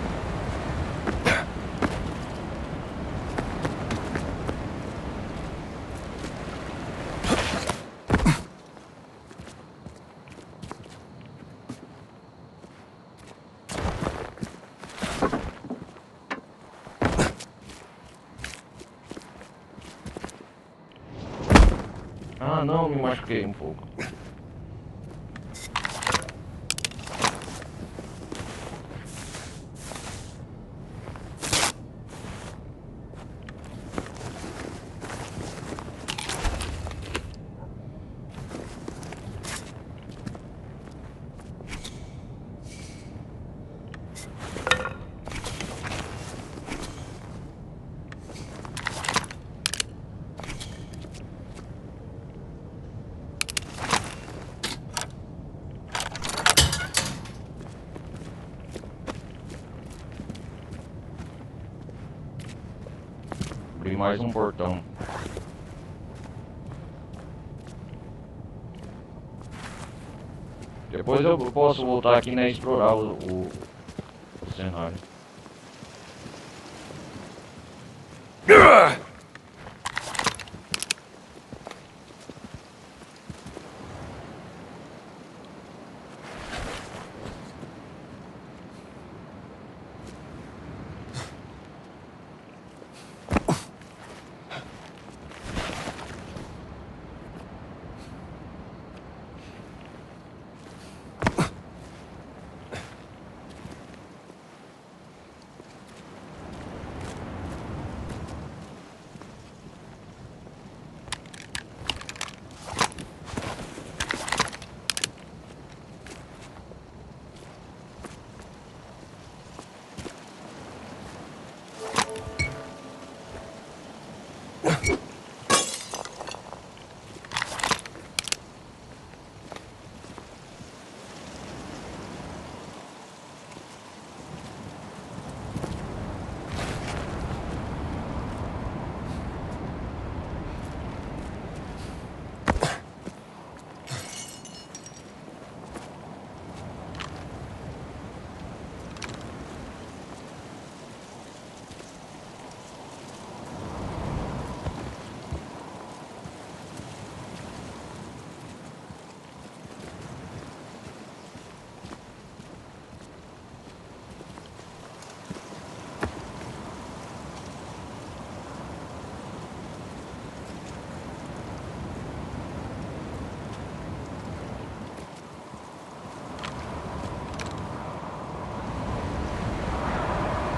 Ah, não, me machuquei um pouco. Abri mais um portão. Depois eu posso voltar aqui, né, e explorar o cenário.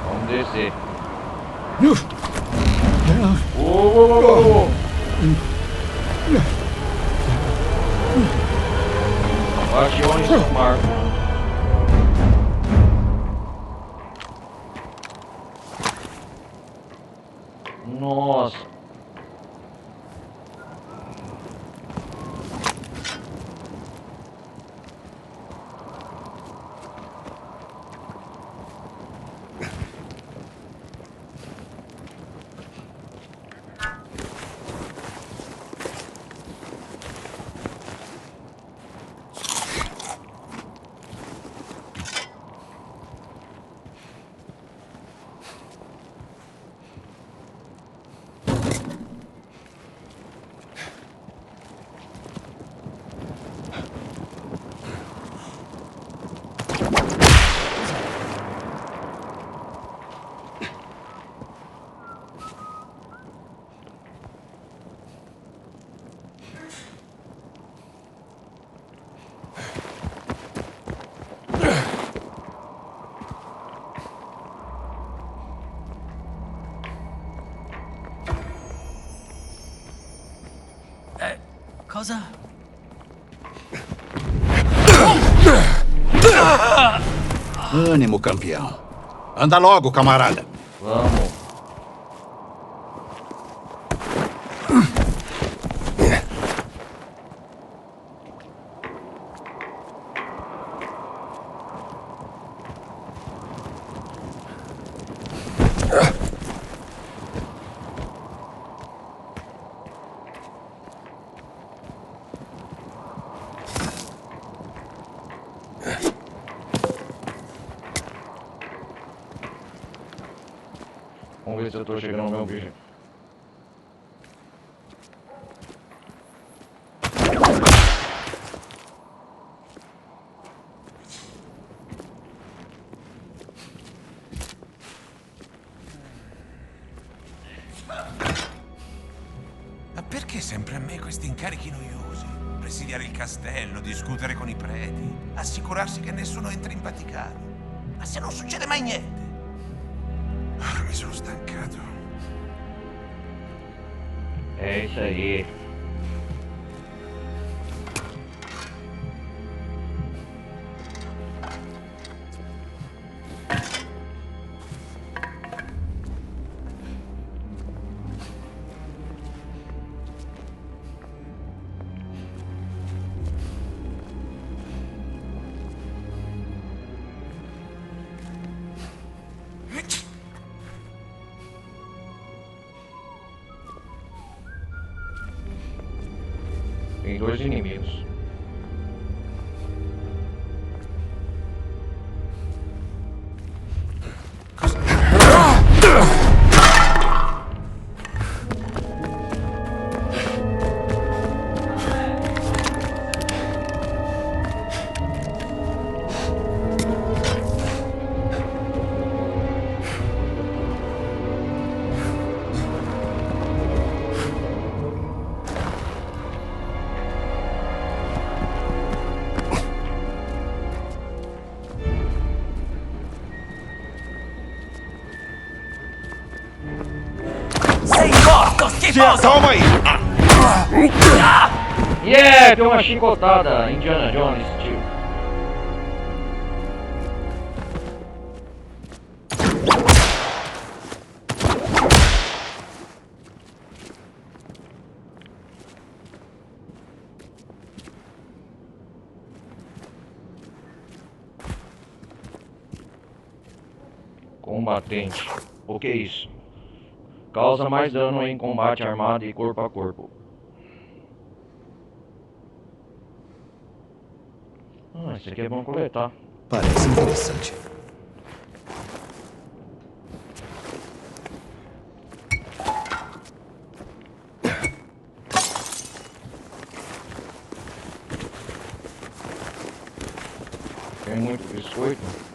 Vamos descer. Bastiões do mar. Nossa. Cosa? Ânimo, campeão. Anda logo, camarada. Vamos. Vamos ver se eu tô chegando ao meu objetivo. Ma perché sempre a me questi incarichi noiosi? Presidiare il castello, discutere con i preti, assicurarsi che nessuno entri in Vaticano. Ma se non succede mai niente? Mi sono stancato. É isso aí. Tem dois inimigos. Sei morto, schifoso! Calma aí! Yeah, deu uma chicotada, Indiana Jones, tio. Combatente. O que é isso? Causa mais dano em combate armado e corpo a corpo. Ah, isso aqui é bom coletar. Parece interessante. Tem muito biscoito.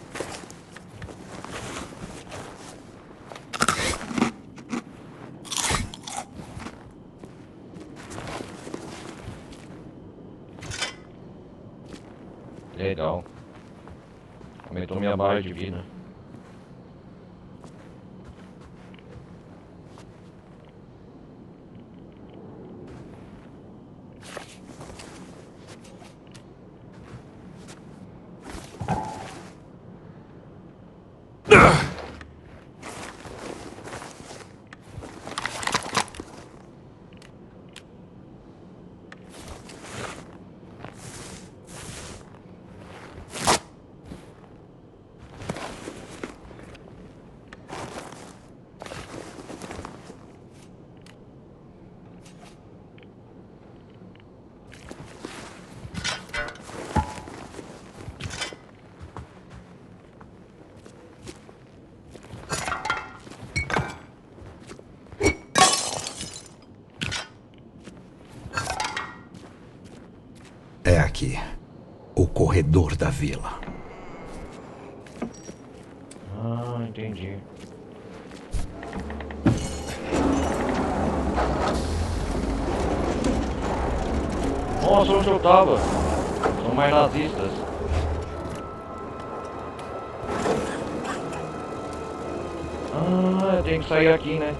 Legal. Aumentou minha barra de vida. É aqui. O corredor da vila. Ah, entendi. Nossa, onde eu tava? São mais nazistas. Ah, eu tenho que sair aqui, né?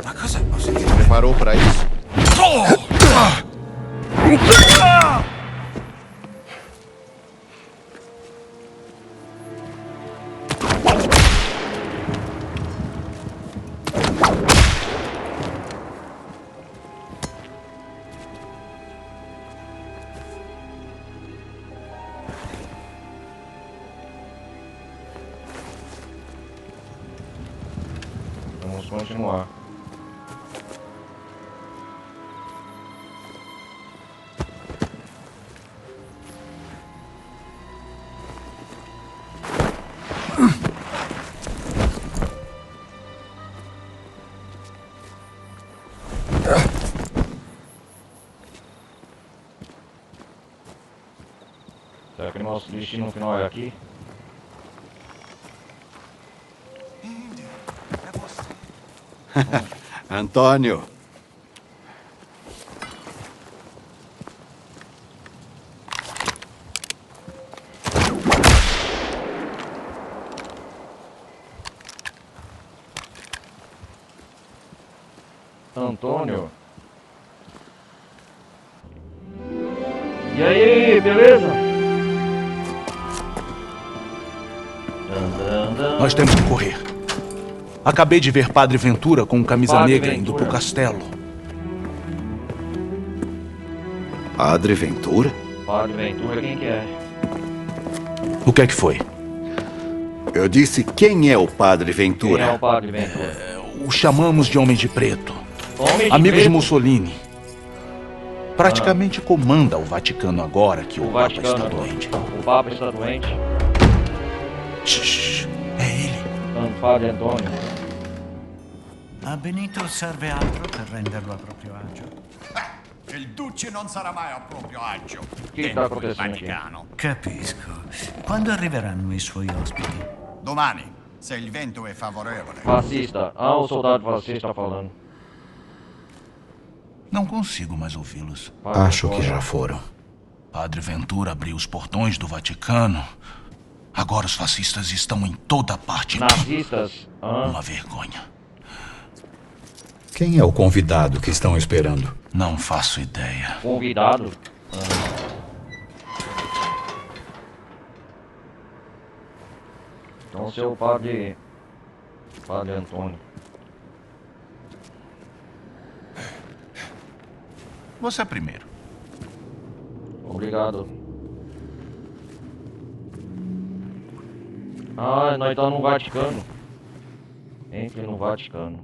Ma cosa? Você Preparou pra isso? continuar. Será que nosso destino final é aqui? Índio, é você. Antônio. Antônio. E aí, beleza? Nós temos que correr. Acabei de ver Padre Ventura com camisa Padre negra indo Ventura. pro castelo. Padre Ventura? Padre Ventura, quem que é? O que é que foi? Eu disse quem é o Padre Quem é Ventura? o Padre Ventura? O chamamos de Homem de Preto. Homem de Amigo de preto? Mussolini. Praticamente comanda o Vaticano agora que o O Papa Vaticano. está doente. O Papa está doente. Shhh, é ele. Padre Antônio. A Benito serve altro per renderlo a proprio agio. Il duce non sarà mai a proprio agio. Che sta acontecendo aqui? Vaticano. Capisco. Quando arriveranno i suoi ospiti? Domani, se il vento è favorevole. Fascista. Ah, o soldado fascista falando. Não consigo mais ouvi-los. Padre Acho que Antônio. já foram. Padre Ventura abriu os portões do Vaticano. Agora os fascistas estão em toda parte. Nazistas. Ah, Uma vergonha. Quem é o convidado que estão esperando? Não faço ideia. convidado. Então, seu Padre Antônio. Você primeiro. Obrigado. Ah, nós estamos no Vaticano. Entre no Vaticano.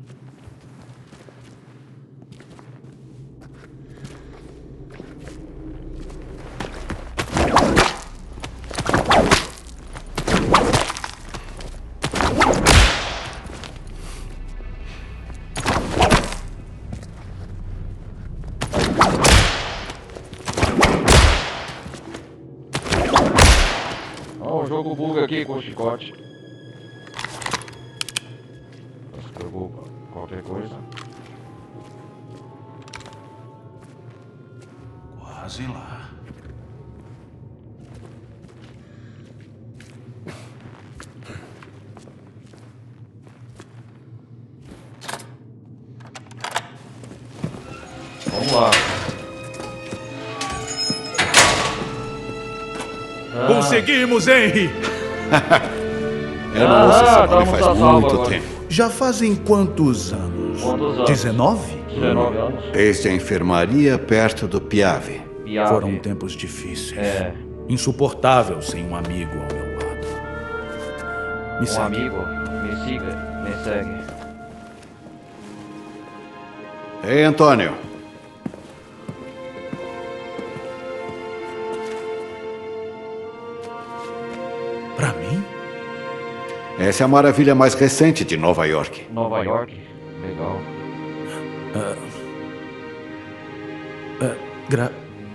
Ó, o jogo buga aqui com o chicote. Pegou qualquer coisa. Quase lá. Vamos lá. Conseguimos, Henry! Eu não ouço esse nome estamos faz a salvo muito agora. tempo. Já fazem quantos anos? Quantos anos? 19? 19 anos. Desde a enfermaria perto do Piave. Piave. Foram tempos difíceis. É. Insuportável sem um amigo ao meu lado. Me Um segue. amigo, me siga, me segue. Ei, Antônio. Pra mim? Essa é a maravilha mais recente de Nova York. Nova York, legal.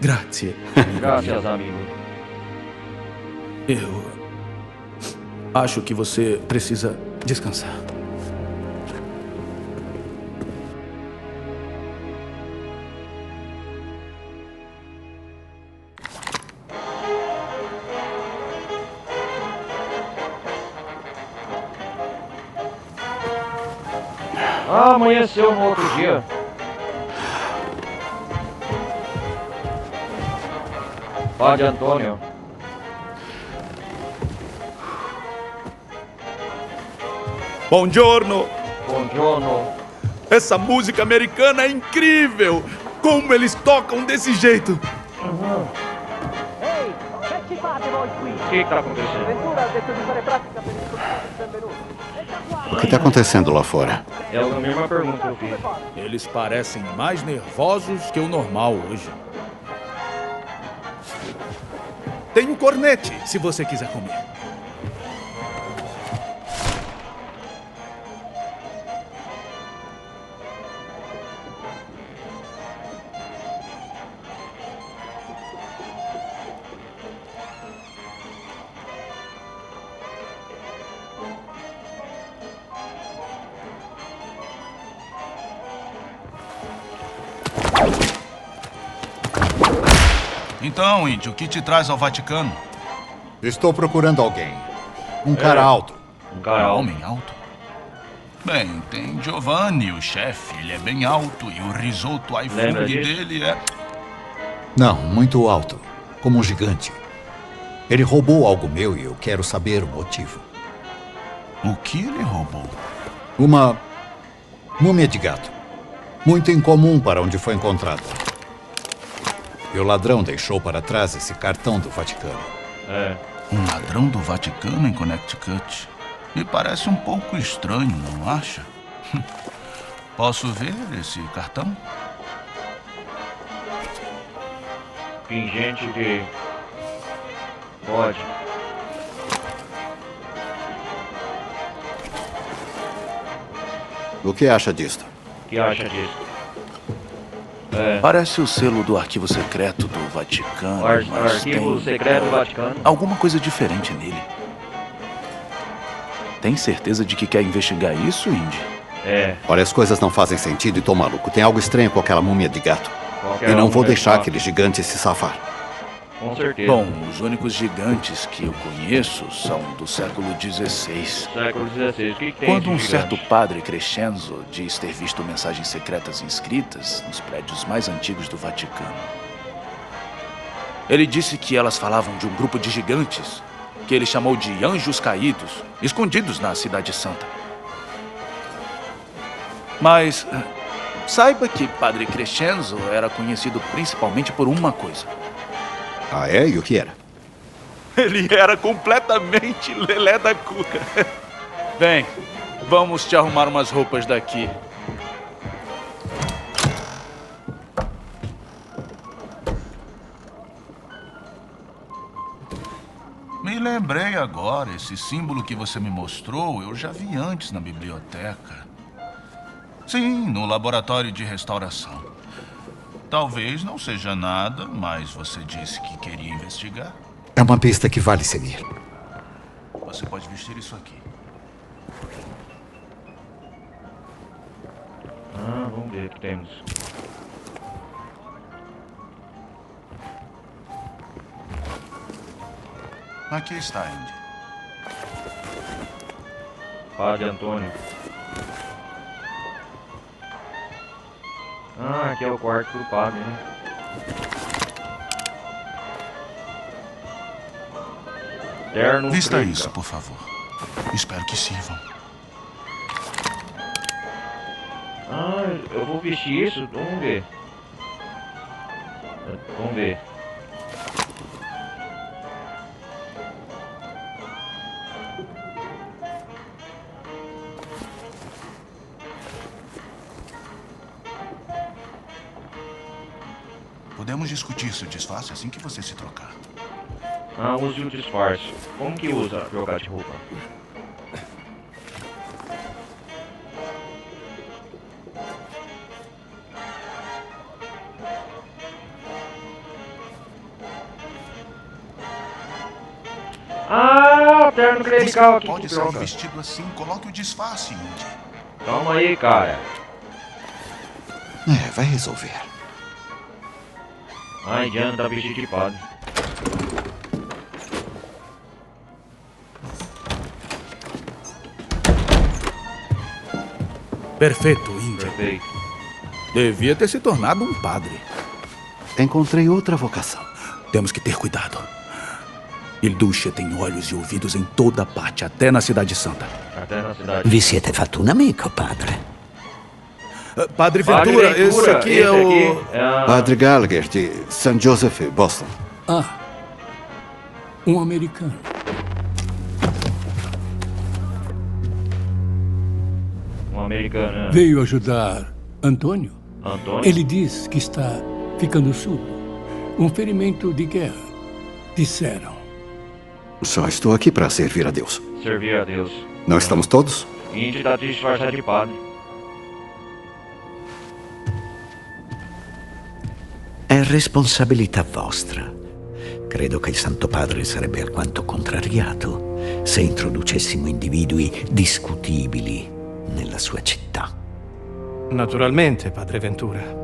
Grazie. Graças, amigo. Eu acho que você precisa descansar. Ah, amanheceu no outro dia. Padre Antônio. Buongiorno! Buongiorno. Essa música americana é incrível! Como eles tocam desse jeito! Ehi, che ci fate voi qui? O que está acontecendo? Ventura ha detto di fare pratica per il controllo O que está acontecendo lá fora? É a mesma pergunta que eu fiz. Eles parecem mais nervosos que o normal hoje. Tem um cornete, se você quiser comer. Então, índio, o que te traz ao Vaticano? Estou procurando alguém. Um cara alto. Um cara Um alto. homem alto? Bem, tem Giovanni, o chefe. Ele é bem alto e o risoto Lembra iFood disso? dele é... Não, muito alto. Como um gigante. Ele roubou algo meu e eu quero saber o motivo. O que ele roubou? Uma múmia de gato. Muito incomum para onde foi encontrada. E o ladrão deixou para trás esse cartão do Vaticano. É. Um ladrão do Vaticano em Connecticut? Me parece um pouco estranho, não acha? Posso ver esse cartão? Pingente de... Pode. O que acha disto? O que acha disso? É. Parece o selo do arquivo secreto do Vaticano, mas Arquivo tem secreto do Vaticano. alguma coisa diferente nele. Tem certeza de que quer investigar isso, Indy? É. Olha, as coisas não fazem sentido e tô maluco. Tem algo estranho com aquela múmia de gato. Qualquer E não um vou vai deixar falar. aquele gigante se safar. Com certeza. Bom, os únicos gigantes que eu conheço são do século XVI. Século XVI. O que tem Quando um esse certo gigante? padre Crescenzo diz ter visto mensagens secretas inscritas nos prédios mais antigos do Vaticano. Ele disse que elas falavam de um grupo de gigantes, que ele chamou de anjos caídos, escondidos na Cidade Santa. Mas saiba que Padre Crescenzo era conhecido principalmente por uma coisa. Ah, é? E o que era? Ele era completamente lelé da cuca. Bem, vamos te arrumar umas roupas daqui. Me lembrei agora, esse símbolo que você me mostrou, eu já vi antes na biblioteca. Sim, no laboratório de restauração. Talvez não seja nada, mas você disse que queria investigar. É uma pista que vale seguir. Você pode vestir isso aqui. Ah, vamos ver o que temos. Aqui está, Indy. Padre Antônio. Ah, aqui é o quarto do padre, né? Terno Vista preta. isso, por favor. Espero que sirvam. Ah, eu vou vestir isso? Vamos ver. Vamos ver. Podemos discutir seu disfarce assim que você se trocar. Ah, use o disfarce. Como que usa trocar de roupa? Ah, terno Você clerical não aqui pode que sair troca. vestido assim. Coloque o disfarce, Indy. Calma aí, cara. É, vai resolver. A Indiana tá vestido de padre. Perfeito, Indy. Perfeito. Devia ter se tornado um padre. Encontrei outra vocação. Temos que ter cuidado. Il Duce tem olhos e ouvidos em toda parte, até na Cidade Santa. Até na cidade. Vi siete fatto un amico, padre. Padre Padre Ventura, Ventura, esse aqui é o... aqui é a... Padre Gallagher, de St. Joseph, Boston. americana. Veio ajudar Antônio? Antônio? Ele diz que está ficando surdo. Um ferimento de guerra. Disseram. Só estou aqui para servir a Deus. Servir a Deus. Não estamos todos? Índio tá disfarçado de padre. È responsabilità vostra. Credo che il Santo Padre sarebbe alquanto contrariato se introducessimo individui discutibili nella sua città. Naturalmente, Padre Ventura.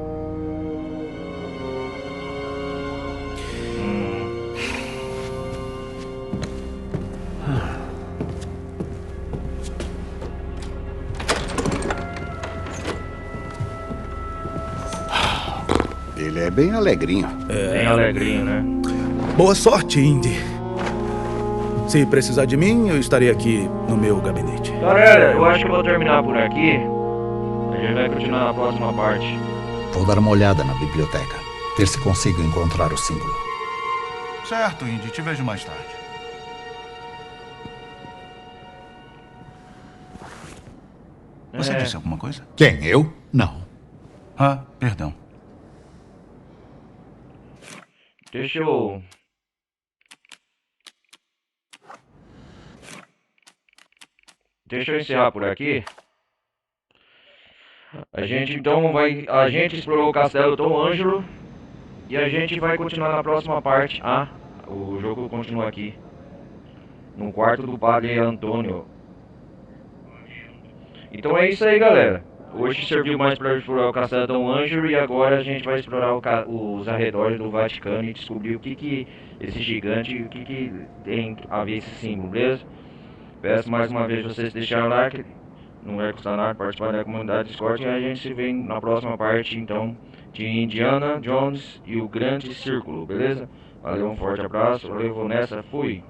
Ele é bem alegrinho. Bem alegrinho, né? Boa sorte, Indy. Se precisar de mim, eu estarei aqui no meu gabinete. Galera, eu acho que eu vou terminar por aqui. A gente vai continuar na próxima parte. Vou dar uma olhada na biblioteca. Ver se consigo encontrar o símbolo. Certo, Indy. Te vejo mais tarde. Você disse alguma coisa? Quem? Eu? Não. Ah, perdão. Deixa eu encerrar por aqui. A gente explorou o Castelo Dom Ângelo e a gente vai continuar na próxima parte. O jogo continua aqui no quarto do Padre Antônio. Então é isso aí, galera. Hoje serviu mais para explorar o Castelo Dom Ângelo e agora a gente vai explorar os arredores do Vaticano e descobrir o que esse gigante, o que tem a ver esse símbolo, beleza? Peço mais uma vez vocês deixarem o like, não vai custar nada participar da comunidade Discord e a gente se vê na próxima parte, então, de Indiana Jones e o Grande Círculo, beleza? Valeu, um forte abraço, valeu, vou nessa, fui!